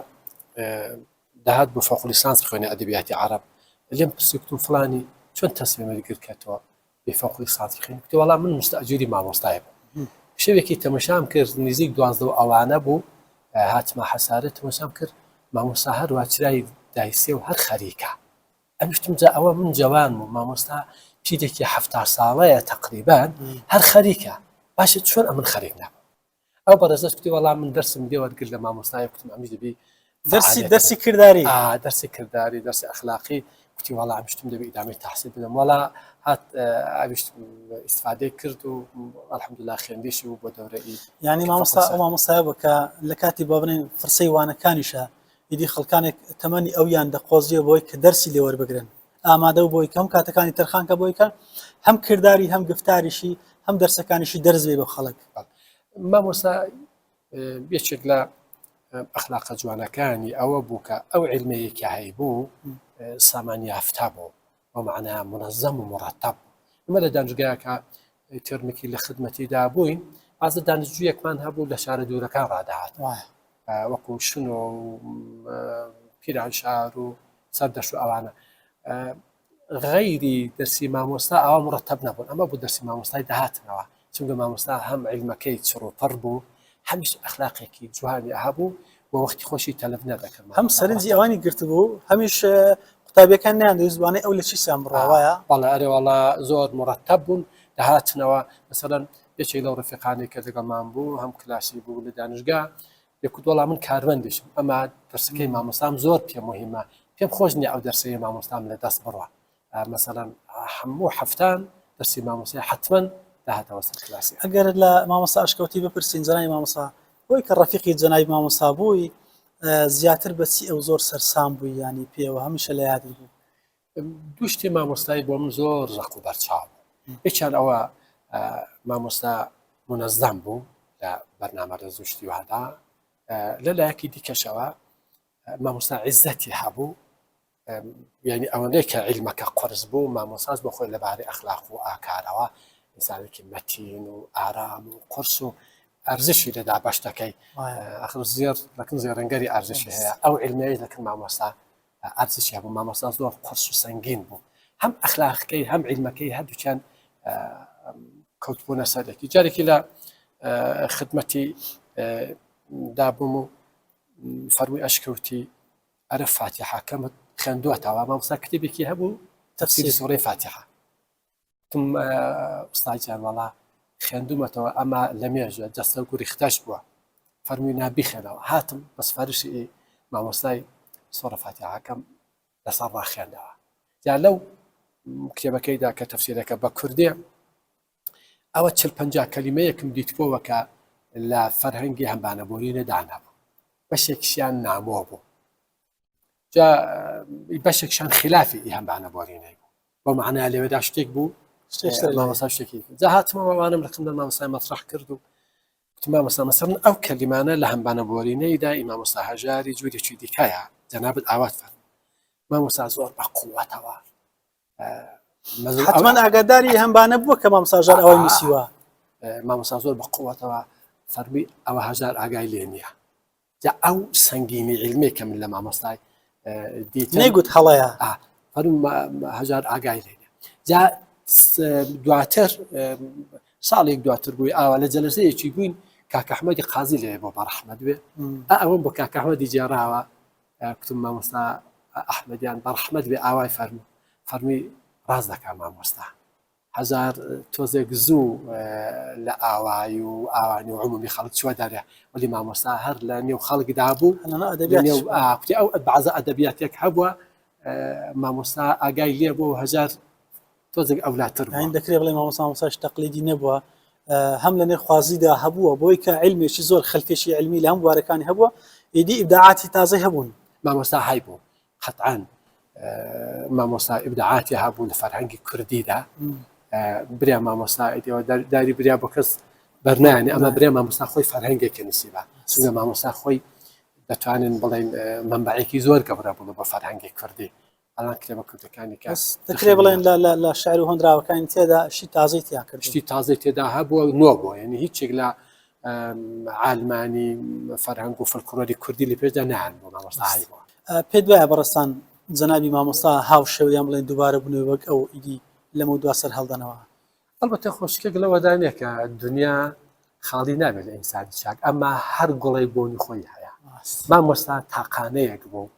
دەهات بۆ فوق لیسانس خوێنێ ئەدەبیاتی عرب لێم پرسیوتم فڵانی چۆن تەسمیمت گرت کە تۆ بێ فوق لیسانس بخوێنی گوتی وەڵام من مستأجری مامۆستایە بوو شەوێکی تەمەشام کرد نزیک 12 ئەوانە بوو هاتمە حەسارەت تەمەشام کرد مامۆستا هەروە چرای دایسێ و هەر خەریکە ئەمیشتم جا ئەوە من جوان بوو مامۆستا پیرێکی 70 ساڵەیە تقریبان هەر خەریکە باشە چۆن ئەمن خەریک نەبوو ئەو بەڕێزەش گوتی وەڵام من دەرسم دێ وەرگرت لە مامۆستایە گوتم ئەمیش دەبی دەرسی کردداری دەرسی کردداری دەرسی ئەخلاقی گوتی وەڵام ئەمیشتم دەبی ئیدامی تەحسیل بدەم وەڵا هات ئەویشت ئیسفادەی کرد و ئەلحەمدولیلا خوێندیشی و بۆ دەورەی یعنی مامۆستا بوو کە لە کاتی با بنێن فرسەی وانەکانیشە ئیدی خەڵکانێک تەمەنی ئەویان دەقۆزیە بۆی کە دەرسی لێ وەربگرن ئامادە و بۆی کەم کاتەکانی تەرخانکە بۆی کە هەم کردداری هەم گفتاریشی هەم دەرسەکانیشی دەرزێ بە خەڵک مامۆستا یەکێک لە ئەخلاقە جوانەکانی ئەوە بوو کە ئەو علمەیەکی هەیبوو سامان یافتا بوو بەمعنە منەظەم و مڕەتەب ئمە لە دانشگایەکە ترمێکی لە خدمەتیدا بووین ئازە دانیشتجوویەکمان هەبوو لە شارە دوورەکان ڕادەهات وەکو شن و پیرانشار و سەردەش و ئەوانە غەیری دەرسی مامۆستا ئەوە مڕەتەب نەبوون ئەمە بوو دەرسی مامۆستای داهاتنەوە چونکە مامۆستا هەم علمەکەی چڕوپەر بوو هەمیش ئەخلاقێکی جوانی هەبوو بۆ وەختی خۆشی تەلەف نەدەکرد هەم سەرنجی ئەوانی گرت بوو هەمیش قوتابیەکان نیان زوانەی ئەو لە چی سیان بڕاوایە بەڵێ ئەرێوەڵا زۆر مڕەتەب بوون داهاتنەوە مەسەڵەن یەکێک لەو ڕفیقانی کە لەگەڵمان بوو هەم کلاسی بوو لە دانشگا یەکوت وەڵام من کارمەندیشم ئەمە دەرسەکەی مامۆستام زۆر پێم مهمە پێم خۆش نییە ئەو دەرسەی مامۆستام لە دەست بڕوە مەسەڵەن هەموو هەفتان دەرسی مامۆستای حتمەن داهاتەوە سەر کلاسی ئەگەر لە مامۆستا ئەشکەوتی بپرسین جەنابی مامۆستا بۆی کە ڕەفیقی جەنابی مامۆستا بووی زیاتر بەچی ئەو زۆر سەرسام بووی ینی پێوە هەمیشە لە یادی بوو دوو شتی مامۆستای بۆ من زۆر ڕق و بەرچاو یەکیان ئەوە مامۆستا منەزەم بوو لە بەرنامە ڕێزوشتی وهادا لەلایەکی دیکەشەوە مامۆستا عیزەتی هەبوو یعنی ئەوەندەی کە عیلمەکە قرس بوو مامۆستاس بۆ خۆی لەبارەی ئەخلاق و ئاکارەوە ئینسانێکی مەتین و ئارام و قرس و ئەرزشی لەدا بەشتەکەی ئەخر زێر لەکن زێڕەنگەری ئەرزشی هەیە ئەو علمەیە لەکن مامۆستا ئەرزشی هەبوو مامۆستا زۆر قرس و سەنگین بوو هەم ئەخلاقەکەی هەم عیلمەکەی هەردووکیان کەوتبوونە سەرێکی جارێکی لە خدمەتی دابووم و فەرمووی ئەشکەوتی ئەرە فاتحەکەمت خوێندووەتەوە مامۆستا کتێبێکی هەبوو تەفسیری سوورەی فاتحە تم ئوستاجیان وەڵا خوێندوومەتەوە ئەمە لە مێژە جەستە گوری ختەش بووە فەرمووی نابیخێنەوە هاتم بە سفارشی مامۆستای سوورە فاتحەکەم لەسەر ڕاخێندەوە جا لەو کتێبەکەیدا کە تەفسیرەکە بە کوردی ئەوە 40-50 کەلیمەیەکم دیتبووە کە لە فەرهەنگی هەمبانەبوورینە دانابوو بەشێکشیان نامۆ بوو جا بەشێکشان خلافی هەمبانەبوورینەی بوو بۆ معنای لێوێدا شتێک بوو مامۆستا شتێکی جا هاتمەوەوانم لە خندە مامۆستای مەطرح کرد و گوتم مامۆستا مەسەڵەن ئەو کەلیمانە لە هەمبانەبوورینەیدا مامۆستا هەژاری جوورێکی دیکایە جەنابەت ئاوات فەرموو مامۆستا زۆر بە قووەتەوە حتمەن ئاگاداری هەمبانە بووە کە مامۆستا هەژار ئەوەی نووسیوە مامۆستا زۆر بە قووەتەوە فەرمی ئەوە هەژار ئاگای لێ نییە جا ئەو سەنگینی علمێک کە من لە مامۆستای نەیگوت هەڵەیە فەرمی هەژار ئاگای لێ نییە جا دواتر ساڵێک دواتر بووی ئاوا لە جەلسەیەکی بووین کاکە ئەحمەدی قازی لێ بۆ بەڕەحمەت بێ ئەوەم بۆ کاکە ئەحمەدی جێراوە کتم مامۆستا ئەحمەدیان بەڕەحمەت بێ ئاوای فەرمی ڕاز دەکا مامۆستا هەژار تۆزێک زوو لە ئاوایی و ئاوانی و عمومی خەڵک چوە دەرێ وەلی مامۆستا هەر لە نێو خەڵکدا بوو کوتی ئەو بەعزە ئەدەبیاتێک هەبووە مامۆستا ئاگای لێ بوو هەژار تۆزێک ئەولاتر بوو دەکرێت بڵێ مامۆستاش تەقلیدی نەبووە هەم لە نێرخوازیدا هەبووە بۆی کە علمێکی زۆر خەلکێکی علمی لە هەم بوارەکانی هەبووە ئیدی ئیبداعاتی تازەی هەبوون مامۆستا های بوو قەتعاً مامۆستا ئیبداعاتی هەبوو لە فەرهەنگی کوردیدا بریا مامۆستایەوە داری بریا بۆ کەس بەرنایانی ئەمە برێ مامۆستا خۆی فەرهەنگێکی نسیبە چونکە مامۆستا خۆی دەتوانن بڵێن منبعێکی زۆر گەورە بوو بە فەرهەنگی کوردی ئەڵان کتێبە کوردەکانی کەس دەکرێت بڵێن لە شعر و هەندراوەکانی تێدا شتی تازەی تیا کرد شتی تازەی تێدا هەبووە نۆ بووە یعنی هیچێک لە عالمانی فەرهەنگ و فەلکلۆری کوردی لە پێشدا نان بۆ مامۆستا هەیبووە پێت وایە بەڕستان جەنابی مامۆستا هاو شێویان بڵێن دووبارە بوونەوە وەک ئەو ئیدی لەمە دوا سەر هەڵدانەوە ئەلبەتە خۆشکێک لەوەدانێک کە دنیا خاڵی نابێت لە ئینسانی چاک ئەمما هەر گوڵی بۆنی خۆی هەیە مامۆستا تاقانەیەک بوو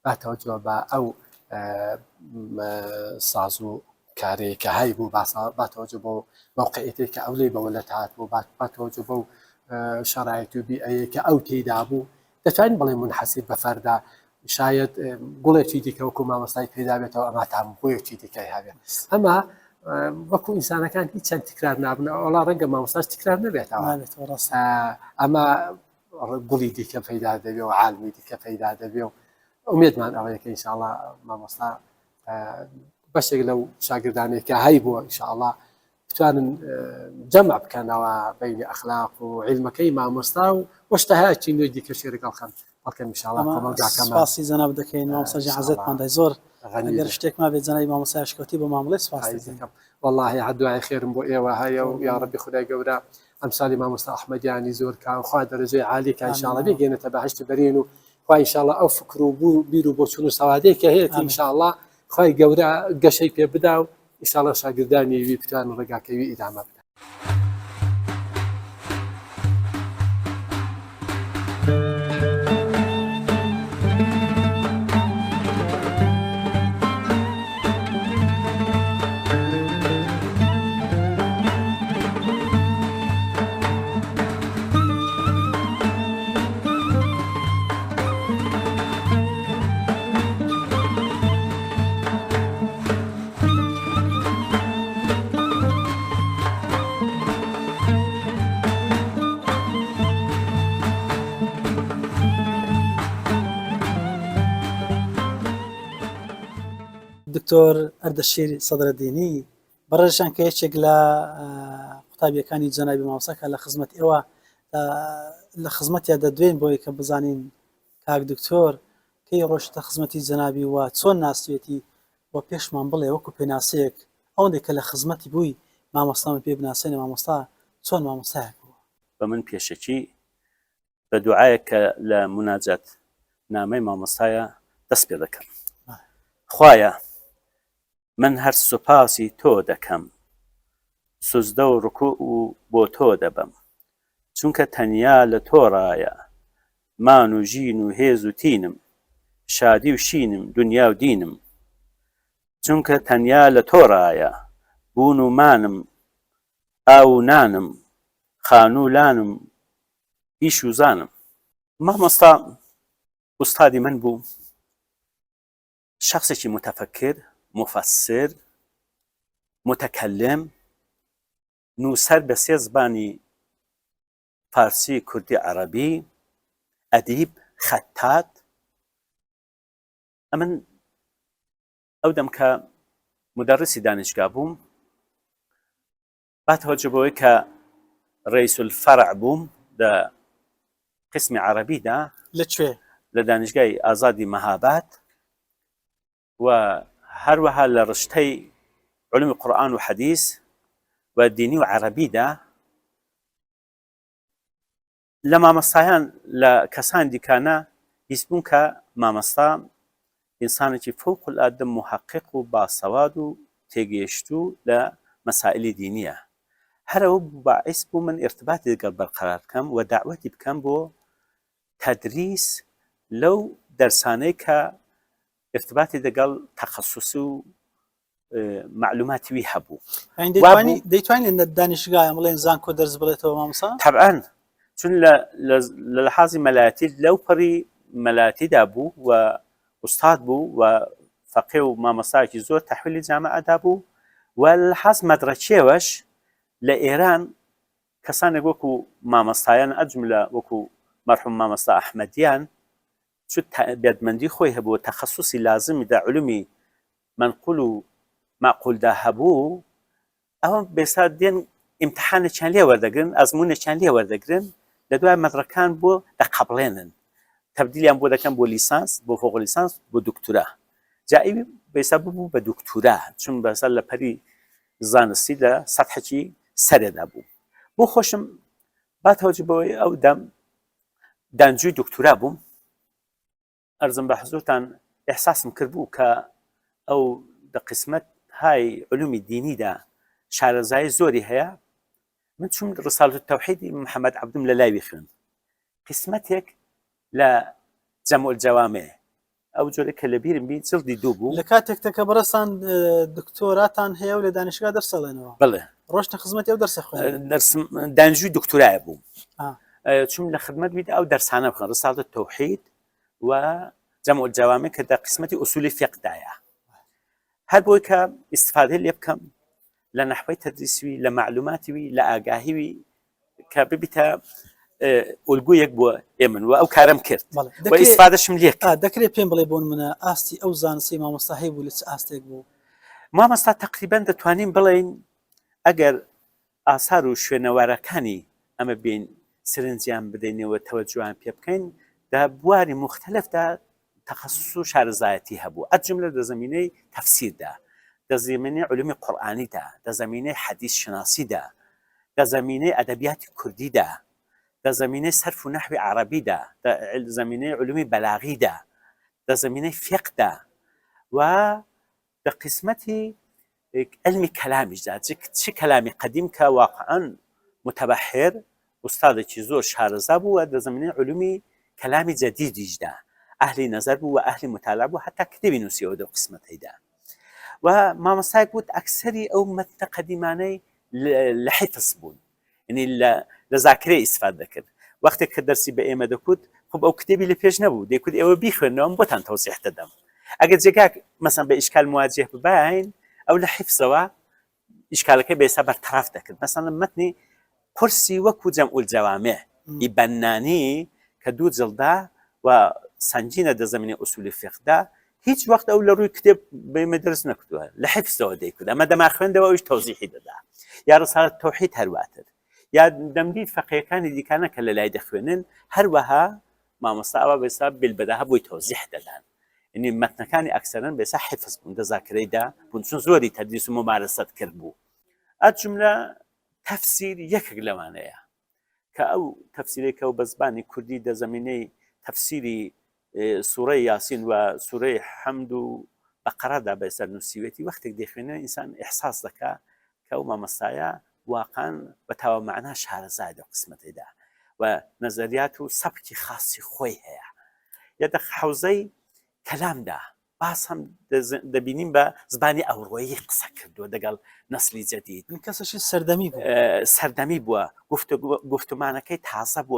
باتەوەجۆ بە ئەو ساز و کارەیە کە هەی بوو باتەوەجۆ بۆ موقعیتێک کە ئەولەی بەوەلە هات بوو باتەوەجۆ بەو شەرایەت و بیئەیە کە ئەو تێیدا بوو دەتوانین بڵێ منحەسیب بە فەردا شاید گوڵێکی دیکە وەکو مامۆستای پێدا بێتەوە ئەما تام بۆیەکی دیکەی هەبێت ئەمە وەکو ئینسانەکان هیچ چەند تکرار نابن ئەوڵا ڕەنگە مامۆستاش تکرار نەبێتەوە ئەمە گوڵی دیکە پەیدا دەبێ و عالمی دیکە پەیدا دەبێ و ئومێدمان ئەوەیە کە ئینشاءڵڵا مامۆستا بەشێک لەو شاگردانێکە هەی بووە ئینشاءڵڵا بتوانن جەمع بکەنەوە بەینی ئەخلاق و عیلمەکەی مامۆستا و وەشتە هەیەکی نوێی دیکە شێرەگەڵ خەن بەڵکە ئینشاءڵڵا سپاسی جەناب دەکەین مامۆستا حەزەتماندای زۆر ئەگەر شتێکمان بێت جەنابی مامۆستا یاشکەوتی بۆ مامەڵەی سپاس دەکەم والله هەردوای خێرم بۆ ئێوە هەیە و یا ڕەبی خودای گەورە ئەمساڵی مامۆستا ئەحمەدیانی زۆر کا و خوا دەرەجەی عالی کە ئینشاءڵڵا بێگەێنێتە بەهەشت بەرین و خوا ئینشاءڵڵا ئەو فکر و بیر و بۆ چوون و سەوادەیەکە هەیەی ئینشاءڵڵا خوای گەورە گەشەی پێ بدا و ئینشاءڵڵا شاگردانی وی بتوانن ڕێگاکەوی ئیدامە بدەن. دکتۆر ئەردەشیر سەدرەدینی بەڕێژان کە یەکێک لە قوتابیەکانی جەنابی مامۆستاکە لە خزمەت ئێوە لە خزمەتیا دەدوێن بۆی کە بزانین کاک دکتۆر کەی ڕۆژتە خزمەتی جەنابی وە چۆن ناسوێتی بۆ پێشمان بڵێ وەکو پێناسەیەک ئەوەندێک کە لە خزمەتی بووی مامۆستامە پێ بناسێنە مامۆستا چۆن مامۆستایەک بووە بە من پێشەکی بە دوعایەک کە لە مناجات نامەی مامۆستایە دەست پێ دەکەم خوایە من هەر سوپاسی تۆ دەکەم سوزدە و ڕکوع و بۆ تۆ دەبم چونکە تەنیا لە تۆڕایە مان و ژین و هێز و تینم شادی و شینم دنیا و دینم چونکە تەنیا لە تۆڕایە بوون و مانم ئاو و نانم خان و لانم ئیش و زانم. مامۆستا ئوستادی من بوو شخصێکی متفکر مفسر متەکەلم نووسەر بە سێ زبانی فارسی کوردی عەرەبی ئەدیب خەتات ئەمن ئەو دەم کە مدەڕسی دانیشگا بووم باتەوەجە بەوەی کە ڕئیس الفەرع بووم لە قسمی عەرەبیدا لەکوێ لە دانیشگای ئازادی مەهاباد و هەروەها لە ڕشتەی علومی قورئان و حەدیث و دینی و عەرەبیدا لە مامۆستایان لە کەسان دیکانە هیچ بوون کە مامۆستا ئینسانێکی فەوق العادە محەقق و باسەواد و تێگەیشتوو لە مەسائلی دینیە هەرەوە باعث بوو من ارتباطی لەگەڵ بەرقەرار بکەم و داعوەتی بکەم بۆ تەدریس لەو دەرسانەی کە ارتباطی لەگەڵ تەخەسوس و معلوماتی وی هەبوو دەیتوانین لە دانیشگایە بڵێن زانکۆ دەرس بڵێتەوە مامۆستا طبعاً چون لە لەحاظی مەلایەتی لەو پەڕی مەلایەتیدا بوو و ئوستاد بوو و فەقێ و مامۆستایەکی زۆر تەحویلی جامعەدا بوو و لەحاظ مەدرەکیەوەش لە ئێران کەسانێک وەکو مامۆستایان ئەجملە وەکو مەرحوم مامۆستا ئەحمەدیان بێدمەندی خۆی هەبوو تەخەسوسی لازمی دا علومی منقول و معقولدا هەبوو ئەوە بێستا دێن ئیمتحانێکیان لێ وەردەگرن ئەزمونێکیان لێ وەردەگرن لە دوای مەدرەکان بۆ دەقەبڵێنن تەبدیلیان بۆ دەکەن بۆ لیسانس بۆ فۆق لیسانس بۆ دکتورا جایی بێستا ببوو بە دکتورا چون بەسەر لە پەری زانستی لە سەتحێکی سەرێدا بوو بۆ خۆشم با تەوەجه بەوەی ئەو دانجووی دکتورا بووم ئەرزم بە حزورتان ئێحساسم کرد بوو کە ئەو دە قسمەت های علومی دینیدا شارەزایی زۆری هەیە من چوم ڕسالەت التەوحید محەممەد عەبدوم لە لای خوێن قسمەتێک لە جەمع الجەوامع ئەو جۆرە کە لەبیرم بی جڵدی دوو بوو لە کاتێکتە کە بەڕستان دکتۆراتان هەیە و لە دانیشگا دەرسەڵێنەوە بڵێ ڕۆشتە خزمەتی ئەو دەرسە خوێن دانیشتووی دکتورایە بووم چوم لە خدمەت بیت ئەو دەرسانە بخۆن ڕسالەت التەوحید و جەمع الجەوامع کە دە قسمەتی ئوسولی فیقدایە هەر بۆی کە ئیستفادەی لێ بکەم لە نەحوەی تەدریسیوی لە معلوماتیوی لە ئاگاهیوی کە ببیتە ئولگویەک بۆ ئێمن و ئەو کارم کرد و ئیستفادەشم لێ کرد دەکرێت پێم بڵێ بۆن منە ئاستی ئەو زانستی مامۆستا هەیە بوو لە چ ئاستێک بوو مامۆستا تەقریبەن دەتوانین بڵێین ئەگەر ئاسار و شوێنەوارەکانی ئەمە بین سرنجیان بدەینەوە تەوەجویان پێ بکەین دا بواری مختلفدا تەخەسوس و شارەزایەتی هەبوو ئەجملە لە زەمینەی تەفسیردا دە زمینەی علومی قورئانیدا دە زەمینەی حەدیث شناسیدا دە زەمینەی ئەدەبیاتی کوردیدا دە زەمینەی سەرف و نەحوی عەرەبیدا دە زەمینەی علومی بەلاغیدا دە زەمینەی فیقدا و دە قسمەتی علمی کەلامیشدا چ کەلامی قەدیم کە واقعاً متەبەحر ئوستادێکی زۆر شارەزا بوو و دە زەمینەی علومی کەلامی جەدیدیشدا ئەهلی نەزەر بوو و ئەهلی متالعە بوو هەتا کتێبی نووسیەوە دە قسمەتەیدا و مامۆستایەک وت ئەکسەری ئەو مەتنە قەدیمانەی لە حیفظ بوون یعنی لە زاکرێ ئیسفاد دەکرد وەختێک کە دەرسی بە ئێمە دەکوت خب ئەو کتێبی لە پێش نەبوو دەیکوت ئێوە بیخوێنەوە بۆتان تەوزیح دەدەم ئەگەر جێگاک مەسەن بە ئیشکال مواجه ببین ئەو لە حیفزەوە ئیشکالەکەی بێسا بەرتەرەف دەکرد مەسەن مەتنی قورسی وەکو جەمع الجەوامع ئیبەنانی کە دوو جڵدا و سنجینە دە زەمینەی ئوسولی فیقدا هیچ وەخت ئەو لە ڕووی کتێب بەمە دەرس نەکردووە لە حیفزەوە دەیکرد ئەمە دەما خوێندەوە ئەویش تەوزیحی دەدا یا ڕسالەت التەوحید هەرواتر یا دەمدید فەقیهەکانی دیکانە کە لە لای دەخوێنن هەروەها مامۆستا ئەوە بێستا بێلبەداها بۆی تەوزیح دەدان یعنی مەتنەکانی ئەکسەرەن بێسا حیفز بوون دەزاکرەیدا بوون چون زۆری تەدریس و ممارەسەت کرد بوو ئەجملە تەفسیر یەکێک لەوانەیە کە ئەو تەفسیرێکە و بە زبانی کوردی دە زەمینەی تەفسیری سوورەی یاسین و سوورەی حەمد و بەقەرەدا بەسەر نووسیوێتی وەختێک دەخوێنەوە ئینسان ئیحساس دەکا کە ئەو مامۆستایە واقعاً بە تاوە مەعنا شارەزای لەو قسمەتەیدا و نەزەریات و سەبکی خاصی خۆی هەیە یا دە حەوزەی کەلامدا باس هەم دەبینیم بە زبانی ئەوڕۆیی قسە کردووە دەگەڵ نەسلی جەدید کەسەشی سەردەمی بوو سەردەمی بووە گفتمانەکەی تازە بۆ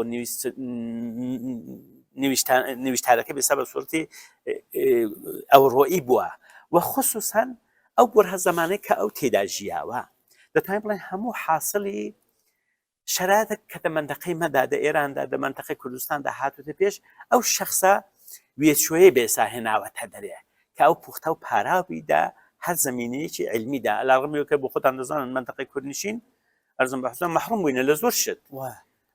نویشتارەکە بێسا بە سوورەتی ئەوڕۆیی بووە و خصوصاً ئەو بۆرهە زەمانەی کە ئەو تێدا ژیاوە دەتوانین بڵێن هەموو حاصلی شەرایەتێک کە دە مەندەقەی مەدا دە ئێراندا دە مەنتەقەی کوردستاندا هاتووتە پێش ئەو شەخصە وێچوەیە بێسا هێناوەتە دەرێ کە ئەو پوختە و پاراویدا هەر زەمینەیەکی علمیدا ئەلاڕمیەوە بۆ خۆتان دەزانن مەنتەقەی کوردنشین ئەرزم بە حوزان مەحروم بووینە لە زۆر شت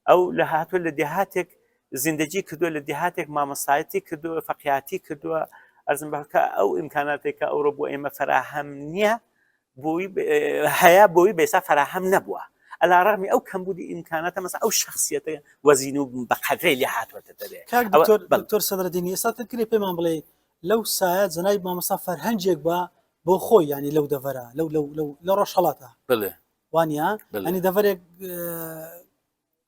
ئەو لە هاتووە لە دێهاتێک زیندەجی کردووە لە دێهاتێک مامۆستایەتی کردووە فەقیهاتی کردووە ئەرزم بەکە ئەو ئیمکاناتێکە ئەوڕۆ بۆ ئێمە فەراهەم نییە هەیە بۆی بێسا فەراهەم نەبووە ئەلاڕەمی ئەو کەمبوودی ئیمکاناتە مەسا ئەو شخصیەتە وەزین و بەقەدرەی لێ هاتووەتە دەرێ دکتۆر سەدرەدینی ئێستا تکرێ پێمان بڵێ لەو سایە جەنابی مامۆستا فەرهەنگێک بە بۆ خۆی ینی لەو دەڤەرە لە ڕۆژهەڵاتە بڵێ وانە ئەنی دەڤەرێک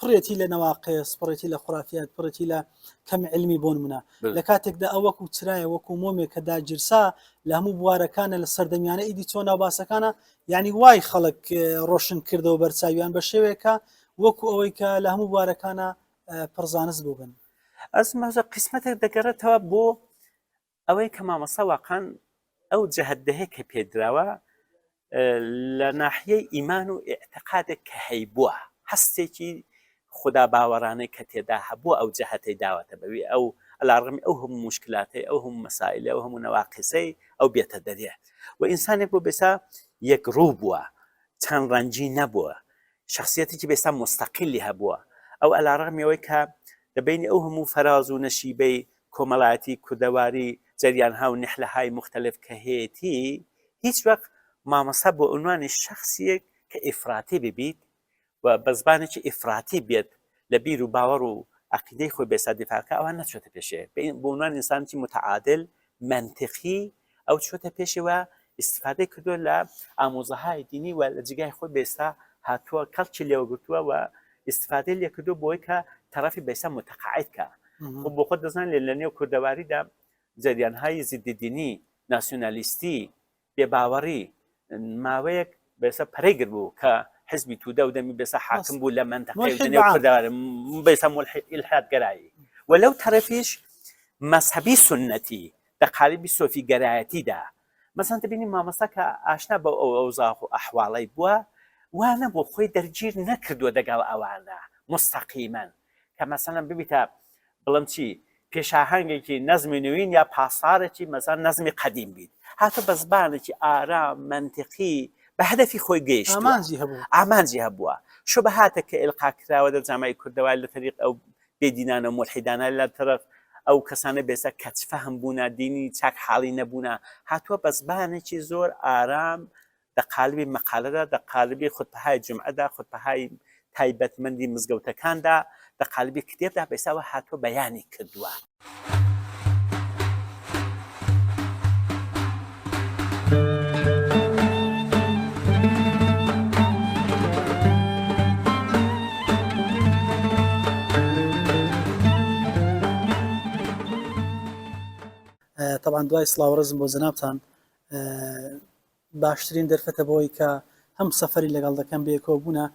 پڕێتی لە نەواقیس پڕێتی لە خوڕافیات پڕێتی لە کەم علمی بۆن منە لە کاتێکدا ئەو وەکو چرایە وەکو مۆمێک کە داگیرسا لە هەموو بوارەکانە لە سەردەمیانە ئیدی چۆن ناوباسەکانە یعنی وای خەڵک ڕۆشن کردەوە بەرچاویان بە شێوێکە وەکو ئەوەی کە لە هەموو بوارەکانە پڕزانست بووبن ئەزمازە قسمەتێک دەگەڕێتەوە بۆ ئەوەی کە مامۆستا واقعاً ئەو جەهەدەهەیە کە پێدراوە لە ناحیەی ئیمان و ئێعتقادێک کە هەیبووە هەستێکی خدا باوەڕانەی کە تێدا هەبووە ئەو جەهەتەی داوەتە بەوی ئەو ئەلاڕغمی ئەو هەموو مشکلاتی ئەو هەموو مەسائلە ئەو هەموو نەواقیسەی ئەو بێتە دەرێ و ئینسانێک بۆ بێسا یەک ڕوو بووە چەند ڕەنجی نەبووە شخصیەتێکی بێستا مستەقیلی هەبووە ئەو ئەلاڕغمیەوەی کە دەبینی ئەو هەموو فەراز و نەشیبەی کۆمەڵایەتی کوردەواری جەریانها و نحلەهای مختلف کە هەیەی هیچ وەک مامەسا بۆ عنوانی شخصیەک کە ئیفراتی ببیت و بە زبانێکی ئیفراتی بێت لە بیر و باوەڕ و عقیدەی خۆی بێسا دیفاعکە ئەوان نەچۆتە پێشێ بۆ عنوان ئینسانێکی متعادل منطقی ئەو چۆتە پێشەوە استفادەی کردووە لە ئامۆزەهای دینی و لە جگای خۆی بێستا هاتووە کەڵکی لێوە گرتووە و استفادەی لێ کردو بۆی کە تەرەفی بێستا متقاعدکە بۆ خۆت دەزان لە نێو کوردەواریدا جەریانهای زیدی دینی ناسیۆنالیستی بێباوەڕی ماوەیەک بێستا پەرەیگر بوو کە حزبی توودە و دەمی بێستا حاکم بوو لە منتەقەی دنیا کوردەواری بێستا ئیلحادگەرایی و لەو تەرەفیش مەذهبی سنەتی لە قالیبی سۆفی گەرایەتیدا مەسەڵەن دەبینی مامەستا کە ئاشنا بە ئەو ئەوزاق و ئەحواڵەی بووە وانە بۆ خۆی دەرگیر نەکردووە دەگەڵ ئەوانە مستەقیمەن کە مەسەڵەن ببیتە بڵم چی پێشاهەنگێکی نەزمی نوین یا پاسارێکی مەسەڵەن نەزمی قەدیم بیت هاتە بە زبانێکی ئارام منطقی بە هەدەفی خۆی گەیشت ئامانجی هەبووە شوبهاتە کە ئیلقا کراوە دە جامای کوردەواری لە طریق ئەو بێدینانە و مولحیدانە لە طرف ئەو کەسانە بێسە کەچفەهم بوونە دینی چاک حاڵی نەبوونە هاتووە بە زبانێکی زۆر ئارام لە قالبی مەقالەدا لە قالبی خوتبەهای جومعەدا خوتبەهای تایبەتمەندی مزگەوتەکاندا لە قالبی کتێبدا بێساوە هاتووە بەیانی کردووە. طبعا دوای سڵاوڕزم بۆ جەنابتان باشترین دەرفەتە بۆی کە هەم سەفەری لەگەڵ دەکەم بێکەوە بوونە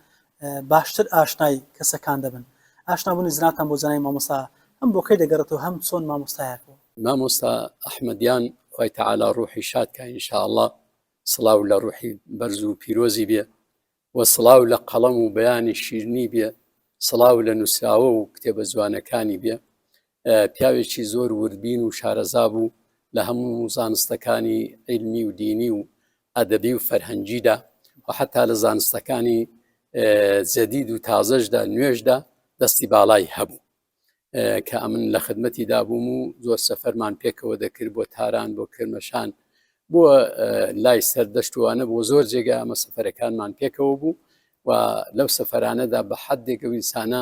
باشتر ئاشنای کەسەکان دەبن ئاشنابوونی زناتان بۆ جەنای مامۆستا هەم بۆ کەی دەگەڕێتەوە هەم چۆن مامۆستایەکەوە مامۆستا ئەحمەدیان خوای تەعالا ڕوحی شاد کە ئینشاءالله سڵاو لە ڕوحی بەرز و پیرۆزی بێ و سڵاو لە قەڵەم و بەیانی شیرنی بێ سڵاو لە نووسراوە و کتێبە جوانەکانی بێ پیاوێکی زۆر وردبین و شارەزا بوو لە هەموو زانستەکانی علمی و دینی و ئەدەبی و فەرهەنگیدا و حتا لە زانستەکانی جەدید و تازەشدا نوێژدا دەستی باڵای هەبوو کە ئەمن لە خدمەتیدا بووم و زۆر سەفەرمان پێکەوە دەکرد بۆ تاران بۆ کرمەشان بۆ لای سەردەشتوانە بۆ زۆر جێگا ئەمە سەفەرەکانمان پێکەوە بوو و لەو سەفەرانەدا بە حەدێکە و ئینسانە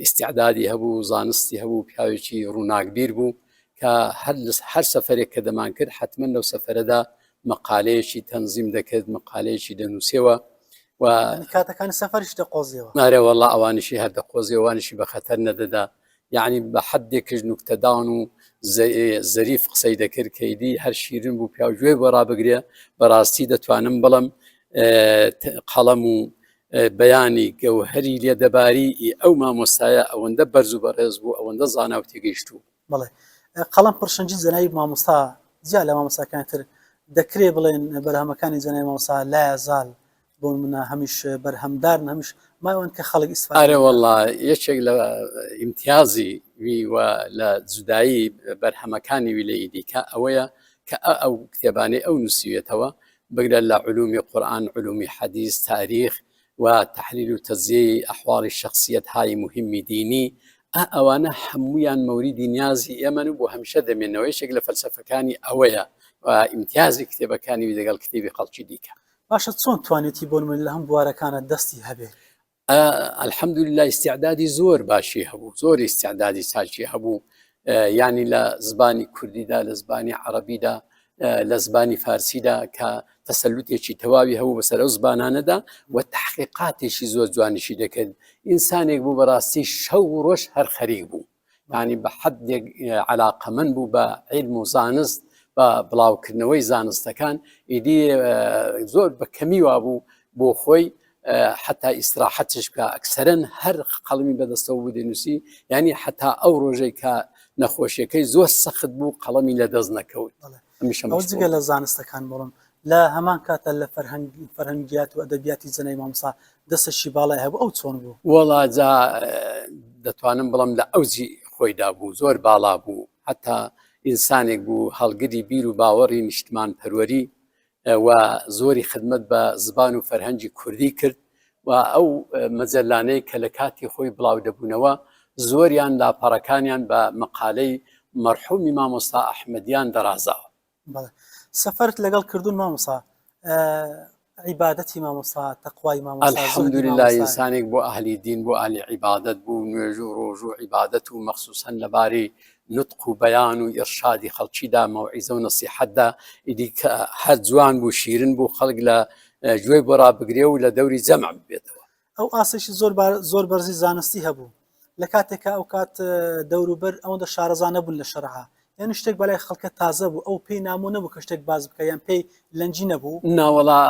ئیستیعدادی هەبوو زانستی هەبوو پیاوێکی ڕووناکبیر بوو کە هەر سەفەرێک کە دەمان کرد حتمما لەو سەفەرەدا مەقالەیەکی تەنزیم دەکرد مەقالەیەکی دەنووسێەوە و کاتەکانی سەفەریش دەقۆزیەوە مارێ وەڵڵا ئەوانشی هەر دەقۆزیەوانشی بە خەتەر نەدەدا یعنی بە حەدێکش نوکتەدان و زەریف قسەی دەکرد کەیدی هەر شیرن بوو پیا گوێ بۆ ڕابگرێ بەڕاستی دەتوانم بڵم قەڵەم و بەیانی گەوهەری لێدەباری ئەو مامۆستایە ئەوەندە بەرز و بەڕێز بوو ئەوەندە زانا و تێگەیشتوو بەڵێ قەڵەم پڕشنجی جەنای مامۆستا جیا لە مامۆستاکانی تر دەکرێ بڵێن بەرهەمەکانی جەنای مامۆستا لایە زال بۆ منە هەمیش بەرهەمدارن هەمیش ماوەن کە خەڵک ئیسفادە ئارێ وەڵڵا یەکێک لە ئیمتیازی وی و لە جودایی بەرهەمەکانی وی لە ئیدیکە ئەوەیە کە ئەو کتێبانەی ئەو نووسیوێتەوە بگرە لە علومی قورئان علومی حەدیث تاریخ وتحلیل و تەجزیەی ئەحواڵی شخصیەتهای مهمی دینی ئەوانە هەموویان مەوریدی نیازی ئێمەن و بۆ هەمیشە دەمێنەوە یەکێک لە فەلسەفەکانی ئەوەیە و ئیمتیازی کتێبەکانی وی دەگەڵ کتێبی خەڵکی دیکە. باشە چۆن توانێتی بۆ من لە هەم بوارەکانە دەستی هەبێ؟ الحەمدولله ئیستیعدادی زۆر باشی هەبوو زۆر ئیستیعدادی چاچی هەبوو ینی لە زبانی کوردیدا لە زبانی عەرەبیدا لە زبانی فارسیدا کە تەسەلوتێکی تەواوی هەبوو بەسەر ئەو زبانانەدا و تحقیقاتێکی زۆر جوانیشی دەکرد ئینسانێک بوو بەڕاستی شەو و ڕۆژ هەر خەریک بوو ینی بە حەدێک عەلاقەمەند بوو بە عیلم و زانست بە بڵاوکردنەوەی زانستەکان ئیدی زۆر بە کەمی وا بوو بۆ خۆی حتا ئیستراحەتش بکە ئەکسەرەن هەر قەڵمی بەدەستەوە بوو دەنووسی ینی حتا ئەو ڕۆژەی کە نەخۆشیەکەی زۆر سەخت بوو قەڵەمی لە دەست نەکەوت. ئەو جگە لە زانستەکان بڵم لە هەمان کاتە لە فەرهەنگیات و ئەدەبیاتی جەنای مامۆستا دەستەشی باڵای هەبوو ئەو چۆن بوو؟ وەڵا جا دەتوانم بڵم لە ئەوجی خۆیدا بوو زۆر باڵا بوو حتا ئینسانێک بوو هەڵگری بیر و باوەڕی نیشتمان پەروەری و زۆری خدمەت بە زبان و فەرهەنگی کوردی کرد و ئەو مەجەلانەی کە لە کاتی خۆی بڵاو دەبوونەوە زۆریان لاپەڕەکانیان بە مەقالەی مەرحومی مامۆستا ئەحمەدیان دەرازاوە. سەفەرت لەگەڵ کردوون مامۆستا عیبادەتی مامۆستا تەقوای مامۆستا الحەمدولله ئینسانێک بۆ ئەهلی دین بۆ ئالی عیبادەت بوو نوێژ و ڕۆژ و عیبادەت و مەخسووسەن لەبارەی نطق و بەیان و ئێرشادی خەڵکیدا مەوعیزە و نەسیحەتدا ئیدی کە هەر جوان بوو شیرن بوو خەڵک لە گوێی بۆ ڕابگرێ و لە دەوری جەمع ببێتەوە. ئەو ئاسێکی زۆر بەرزی زانستی هەبوو لە کاتێکە ئەو کات دەوروبەر ئەوەندە شارەزانە بوون لە شەرعا یان شتێک بەلای خەڵکە تازە بوو ئەو پێی نامۆ نەبوو کە شتێک باز بکە یان پێی لەنجی نەبوو ناوەڵا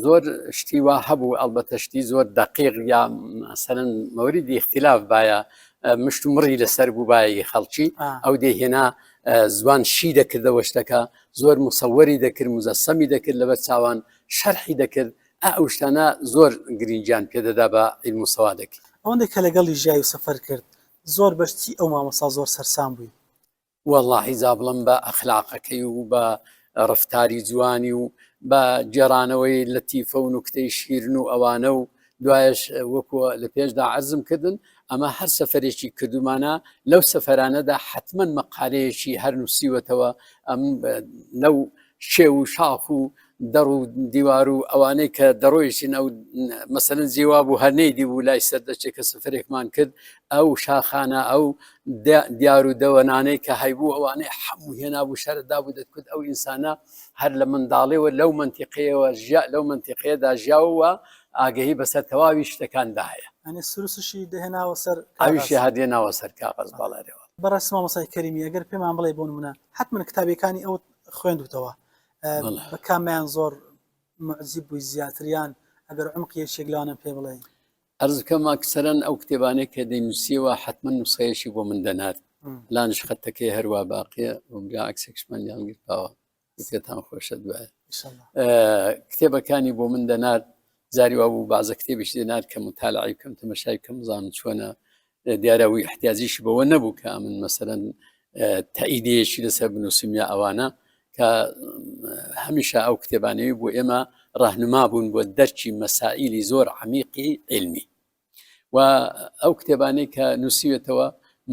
زۆر شتی وا هەبوو ئەلبەتە شتی زۆر دقیق یا مەسەلەن مەوریدی اختلاف باە مشت و مڕی لەسەر بوو بایەی خەڵکی ئەو دێهێنا زوان شی دەکردەوە شتەکە زۆر مسەوەری دەکرد مزەسەمی دەکرد لەبەر چاوان شەرحی دەکرد ئەو شتانە زۆر گرنگیان پێدەدا بە عیلم و سەوادێکی. ئەوەندێک کە لەگەڵی ژیای و سەفەر کرد زۆر بەشتی ئەو مامۆستا زۆر سەرسام بووی واللهی زابڵم بە ئەخلاقەکەی و بە ڕفتاری جوانی و بە جێرانەوەی لەتیفە و نوکتەی شیرن و ئەوانە و دوایش وەکو لە پێشدا عەرزم کردن ئەمە هەر سەفەرێکی کردومانە لەو سەفەرانەدا حتمما مەقالەیەکی هەر نووسیوەتەوە ئەم لەو شێ و شاخ و دەڕ و دیوار و ئەوانەی کە دەڕۆیشین ئەو مەسەلەن زیوا بوو هەرنەیدی بوو لای سەردەچێک کە سەفەرێکمان کرد ئەو شاخانە ئەو دیار و دەوەنانەی کە هەیبوو ئەوانەی هەموو هێنابوو شەردا بوو دەکرد ئەو ئینسانە هەر لە منداڵێەوە لەو منتیقەیەوە لەو منتیقەیەدا ژیاوە ئاگەهی بەسەر تەواوی شتەکاندا هەیە ئەنی سروسشی دەهێناوە سەر ئەویشی هەردێناوە سەر کاغەز باڵارەوە. بەڕاستی مامۆستای کەریمی ئەگەر پێمان بڵێ بۆ نمونە حتمما کتابەکانی ئەو خوێندوتەوە بە کامیان زۆر معجزب بووی زیاتریان ئەگەر عمقیەکێک لەوانە پێ بڵێ ئەرزکەم ئەکسەرەن ئەو کتێبانەی کە دەینووسیەوە حتمما نوسخەیەشی بۆ من دەنات لانش خەتەکەی هەروە باقیە وبرا عکسێکشمان یانگرتاوە پێتان خۆشە دوایە کتێبەکانی بۆ من دەنات زاریوا بوو بازە کتێبیش دێنات کە متالعی بکەم تەمەشای بکەم بزانم چۆنە دیارەوەی احتیاجیشی بەوە نەبوو کە من مەسەرەن تەئیدەیەکی لەسەر بنووسیم یا ئەوانە کە هەمیشە ئەو کتێبانەوەی بۆ ئێمە ڕاهنما بوون بۆ دەرکی مەسائیلی زۆر عمیقی علمی و ئەو کتێبانەی کە نووسیوێتەوە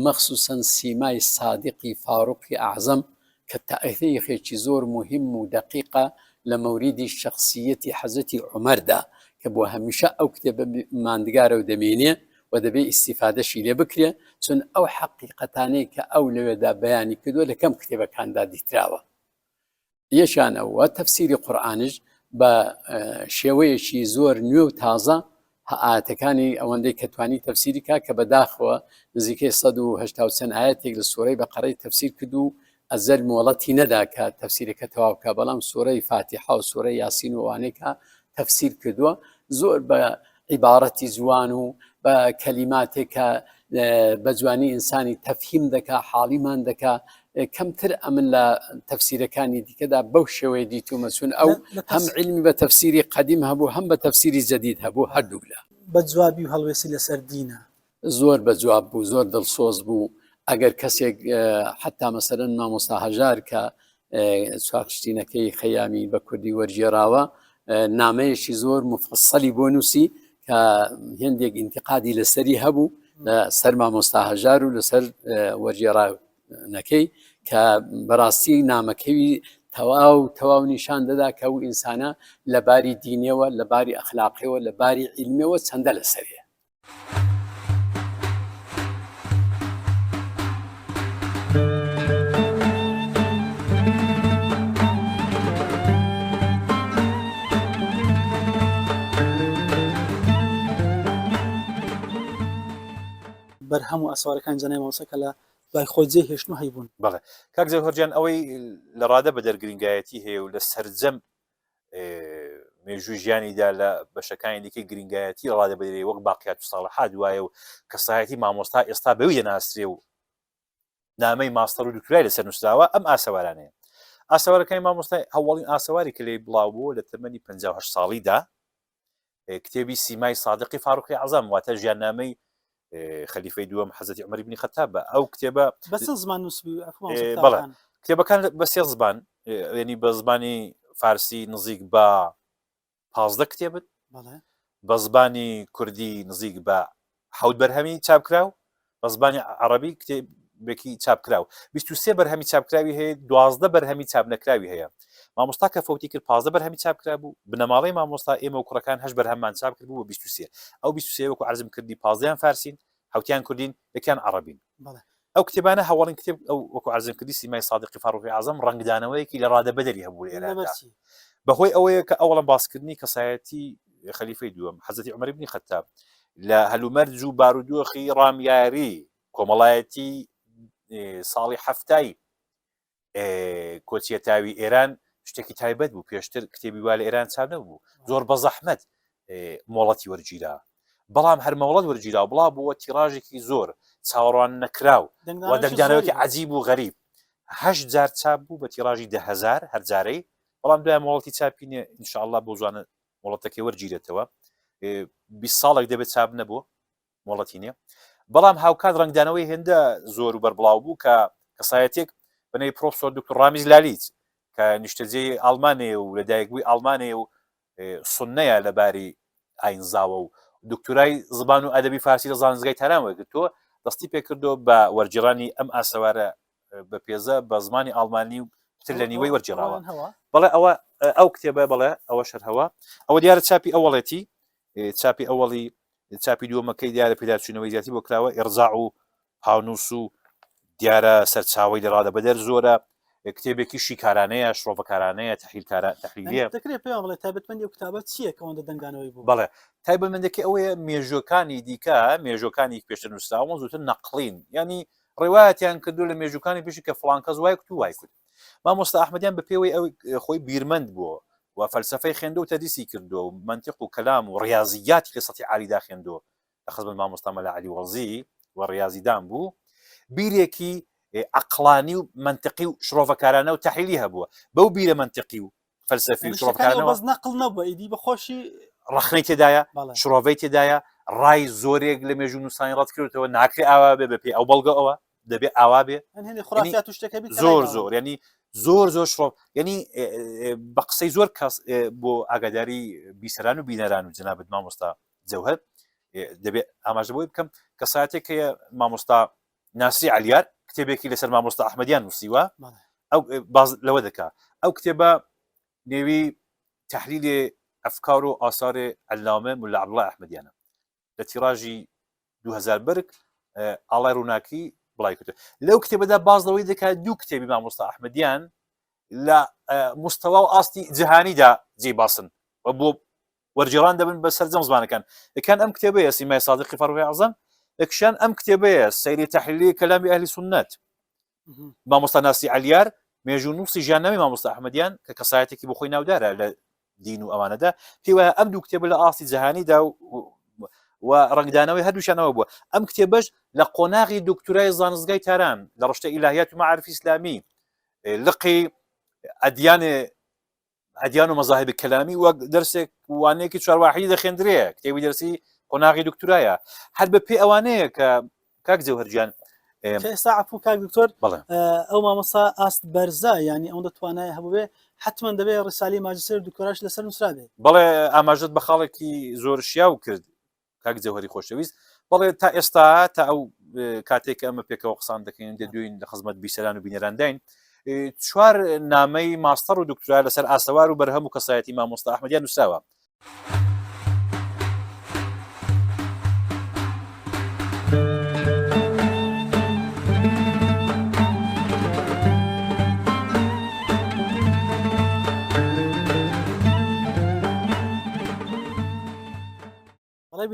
مەخسووسەن سیمای سادقی فاروقی ئەعزەم کە تەئیخێکی زۆر مهم و دقیقە لە مەوریدی شخصیەتی حەزەتی عومەردا کە بۆ هەمیشە ئەو کتێبە ماندگارە و دەمێنێ و دەبێ ئیسیفادەشی لێ بکرێ چون ئەو حەقیقەتانەی کە ئەو لەوێدا بەیانی کردووە لە کەم کتێبەکاندا دیتراوە. یەشانەوە تەفسیری قورئانش بە شێوەیەکی زۆر نوێ و تازە ئاەتەکانی ئەوەندەی کە توانی تەفسیری کا کە بەداخەوە نزیکەی 180 ئاەتێک لە سوورەی بەقەرەی تەفسیر کرد و ئەزەر مۆڵەتی نەدا کە تەفسیرەکە تەواوکە بەڵام سوورەی فاتیحە و سوورەی یاسین و ئەوانەیە تەفسیر کردووە زۆر بە عیبارەتی جوان و بە کەلیماتێکە بە جوانی ئینسانی تەفهیم دەکا حاڵیمان دەکا کەمتر ئەمن لە تەفسیرەکانی دیکەدا بەو شێوەیە دیتومە چون ئەو هەم علمی بە تەفسیری قەدیم هەبوو هەم بە تەفسیری جەدید هەبوو هەردوو لە بە جوابی و هەڵوێسی لەسەر دینە زۆر بە جواب بوو زۆر دڵسۆز بوو ئەگەر کەسێک حتا مەسەرەن مامۆستا هەژار کە چاکشتینەکەی خەیامی بە کوردی وەرجێراوە نامەیەشی زۆر مفەسەلی بۆ نووسی کە هێندێک ئینتقادی لەسەری هەبوو لەسەر مامۆستا هەژار و لەسەر وەرجێڕانەکەی کە بەڕاستی نامەکەوی تەواو نیشان دەدا کە ئەو ئینسانە لە باری دینیەوە لە باری ئەخلاقیەوە لە باری عیلمیەوە چەندە لەسەریە. بەرهەم و ئەسوارەکان جەنای مامۆستا لە دوای خۆی جێ هێشتن و هەیبوون. بەڵێ کاک زەوهەرجان ئەوەی لە ڕادە بە دەرگرنگایەتی هەیە و لە سەرجەم مێژووی ژیانیدا لە بەشەکانی دیکەی گرنگایەتی ڕادە بەدرێ وەک باقیات و ساڵحات وایە و کەسایەتی مامۆستا ئێستا بەوی دەناسرێ و نامەی ماستەر و دکتۆرای لەسەر نووسراوە ئەم ئاسەوارانەیە. ئاسەوارەکانی مامۆستای هەوڵین ئاسەواری کە لێی بڵاو بووە لە تەمەنی 58 ساڵیدا کتێبی سیمای سادقی فاروقی ئەعزەم واتە ژیاننامەی خەلیفەی دووەم حەزەتی عومەر بن خەتاب بە ئەو کتێبە بەس زمان نووسبی بەڵێ کتێبەکان بە سێ زبان ینی بە زمانی فارسی نزیک بە 15 کتێبت بە زبانی کوردی نزیک بە 7 بەرهەمی چاپکراو بە زبانی عەرەبی کتێبێکی چاپکراو 23 بەرهەمی چاپکراوی هەیە 12 بەرهەمی چاپ نەکراوی هەیە مامۆستا کە فەوتی کرد 15 بەرهەمی چاپکرا بوو بنەماڵەی مامۆستا ئێمە و کوڕەکان 8 بەرهەممان چاپ کرد بوو بە 23 ئەو 23 وەکو عەرزم کردی 15یان فارسین حوتیان کوردین یەکیان عەرەبین ئەو کتێبانە هەواڵین کتێب ئەو وەکو عەرزم کردی سیمای سادقی فاروقی عەزەم ڕەنگدانەوەیەکی لە ڕادەبەدەری هەبوو لە ئێراندا بەهۆی ئەوەیە کە ئەوڵەم باسکردنی کەسایەتی خەلیفەی دووەم حەزەتی عومەر بن خەتاب لە هەلومەرج و بارودۆخی ڕامیاری کۆمەڵایەتی ساڵی هەفتای کۆچیەتاوی ئێران شتێکی تایبەت بوو پێشتر کتێبی وا لە ئێران چاپ نەبوو زۆر بە زەحمەت مۆڵەتی وەرگیرا بەڵام هەر مەوڵەت وەرگیرا بڵا بووە تیراژێکی زۆر چاوەڕوان نەکراو و دەنگدانەوەکی عەجیب و غەریب 8 جار چاپ بوو بە تیراژی 10,000 هەرجارەی بەڵام دوای مۆڵەتی چاپینێ ئینشاءالله بۆ زوانە مۆڵەتەکەی وەرگیرێتەوە 20 ساڵێک دەبێت چاپ نەبووە مۆڵەتی نییە بەڵام هاوکات ڕەنگدانەوەی هێندە زۆر و بەربڵاو بوو کە کەسایەتێک بنەی پرۆفسۆر دکتۆر ڕامیز لالیچ کە نیشتەجێی ئەڵمانیە و لەدایکبووی ئەڵمانیە و سوننەیە لەباری ئاینزاوە و دکتۆرای زبان و ئەدەبی فارسی لە زانستگای تاران وەرگرتووە دەستی پێکردو بە وەرجێڕانی ئەم ئاسەوارە بە پێزە بە زمانی ئەڵمانی و پتر لە نیوەی وەرجێڕاوە بەڵێ ئەوە ئەو کتێبە بڵێ ئەوە شەرهەوە ئەوە دیارە چاپی ئەوڵێتی چاپی ئەوڵی چاپی دووەمەکەی دیارە پێداچوونەوەی زیاتی بۆ کراوە ئێرزاع و هاونووس و دیارە سەرچاوی لە ڕادەبەدەر زۆرە کتێبێکی شیکارانەیە شڕۆڤەکارانەیە تەحلیلیە دەکرێت پێیان بڵێ تایبەتمەندی ئەو کتابە چییە کەەوەندە دەنگانەوەی بوو بەڵێ تایبەتمەندەکە ئەوەیە مێژوەکانی دیکە مێژوەکانی پێشتر نووسراوە زووتر نەقڵین ینی ڕێوایەتیان کردو لە مێژوەکانی پێشی کە فڵان کەس وای کوت و وای کوت مامۆستا ئەحمەدیان بە پێوەی ئەو خۆی بیرمەند بووە و فەلسەفەی خوێندە و تەدریسی کردو و منطق و کەلام و ڕیاضیاتی لە سەتی عالیدا خوێندووە لە خزمەت مامۆستا مەلا عەلی وەڵزی و ڕیاضیدان بوو بیرێکی عقلانی و منطقی و شرۆڤەکارانە و تەحلیلی هەبووە بەو بیرە منطقی و فەلسەفی و شرۆڤەکارانەوە بەس نەقڵ نەبووە ئیدی بەخۆشی ڕەخنەی تێدایە شرۆڤەی تێدایە ڕای زۆرێک لە مێژوو نووسانی ڕەت کردەوە ناکرێ ئاوا بێ بەپێ ئەو بەڵگە ئەوە دەبێت ئاوا بێ زۆر زۆر ینی زۆر زۆر شڕۆ ینی بە قسەی زۆر کەس بۆ ئاگاداری بیسەران و بینەران و جەنابەت مامۆستا جەوهەر دەبێت ئاماژە بۆی بکەم کە ساعتێک هەیە مامۆستا ناسری عەلیار کتێبێکی لەسەر مامۆستا ئەحمەدیان نووسیوە ئەو باز لەوە دەکا ئەو کتێبە نێوی تەحلیلی ئەفکار و ئاساری عەلامە مولا عەبدوڵڵای ئەحمەدیانە لە تیراژی 2000 برک ئاڵای ڕووناکی بڵای کردو لەو کتێبەدا باز لەوەی دەکات دوو کتێبی مامۆستا ئەحمەدیان لە مستەوا و ئاستی جیهانیدا جێباسن و بۆ وەرجێڕان دەبن بە سەرجەم زمانەکان یەکان ئەم کتێبەیە سیمای سادقی فاروقی عەزەم یەکشیان ئەم کتێبەیە سەیری تەحلیلی کەلامی ئەهلی سوننەت مامۆستا ناسی عەلیار مێژوو نووسی ژیاننامەی مامۆستا ئەحمەدیان کە کەسایەتێکی بۆ خۆی ناودارە لە دین و ئەوانەدا پێی وایە ئەم دوو کتێبە لە ئاستی جیهانیدا و ڕنگدانەوەی هەردووشانەوە بووە ئەم کتێبەش لە قۆناغی دکتۆرای زانستگای تاران لە ڕشتە ئیلاهیات و معارف ئیسلامی لقی ئەدیان و مەزاهب کەلامی وەک دەرسێک وانەیەکی چوارواحیدی دەخێندرێ کتێبی دەرسی قۆناغی دکتۆرایە هەر بە پێی ئەوانەیە کە کاک جەوهەرجیان ئێستا عفو کاک دکتۆر ئەو مامۆستا ئاست بەرزە ینی ئەو دەتوانای هەبووێ حتما دەبێت ڕسالی ماجستێر دکتۆراش لەسەر نووسرابێت بەڵێ ئاماژەت بە خاڵێکی زۆر شیاو کرد کاک جەوهەری خۆشەویست بەڵێ تا ئێستا تا ئەو کاتێک ئەمە پێکەوە قسان دەکەین دەدوین لە خزمەت بیسەران و بینەران 4 نامەی ماستەر و دکتۆرا لەسەر ئاسەوار و بەرهەم و کەسایەتی مامۆستا ئەحمەدیان نووسراوە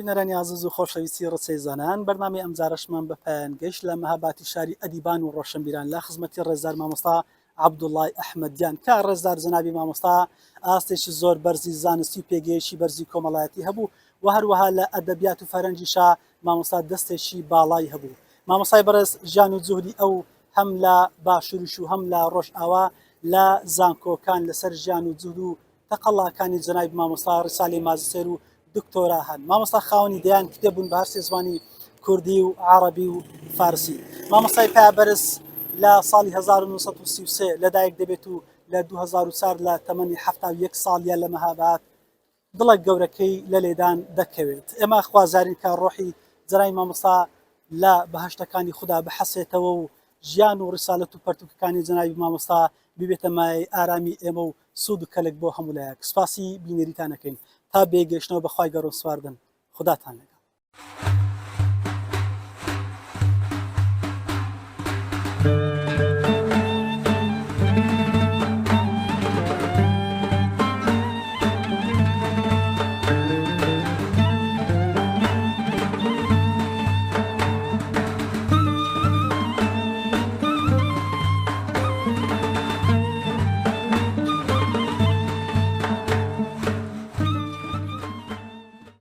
بینەرانی عزیز و خۆشەویستی ڕچەی زانان بەرنامەی ئەمجارەشمان بە پایان گەشت لە مەهاباتی شاری ئەدیبان و ڕۆشنبیران لە خزمەتی ڕێزدار مامۆستا عەبدوڵڵای ئەحمەدیان کە ڕێزدار جەنابی مامۆستا ئاستێکی زۆر بەرزی زانستی و پێگەیشی بەرزی کۆمەڵایەتی هەبوو و هەروەها لە ئەدەبیات و فەرەنجیشا مامۆستا دەستێکی باڵای هەبوو مامۆستای بەڕێز ژیان و جوهری ئەو هەم لە باشووریش و هەم لە ڕۆژئاوا لە زانکۆکان لەسەر ژیان و جوهر و تەقەڵاکانی جەنابی مامۆستا ڕسالی ماجستێر و دکتۆرا هەن مامۆستا خاوەنی دەیان کتێبوون بە هەر سێ زمانی کوردی و عربی و فارسی مامۆستای پایبەرز لە ساڵی 1933 لەدایک دەبێت و لە 2004 لە تەمەنی 71 ساڵیان لە مەهابات دڵە گەورەکەی لە لێدان دەکەوێت ئێمە خوازارین کە ڕۆحی جەنابی مامۆستا لە بەهەشتەکانی خوددا بحەسێتەوە و ژیان و ڕسالەت و پەرتوکەکانی جەنابی مامۆستا ببێتە مای ئارامی ئێمە و سوود و کەلک بۆ هەمولایەک سپاسی بینەریتانەکەین تا بێگەشتنەوە بەخوای گەڕۆ سواردن خوداتان لەگەڵ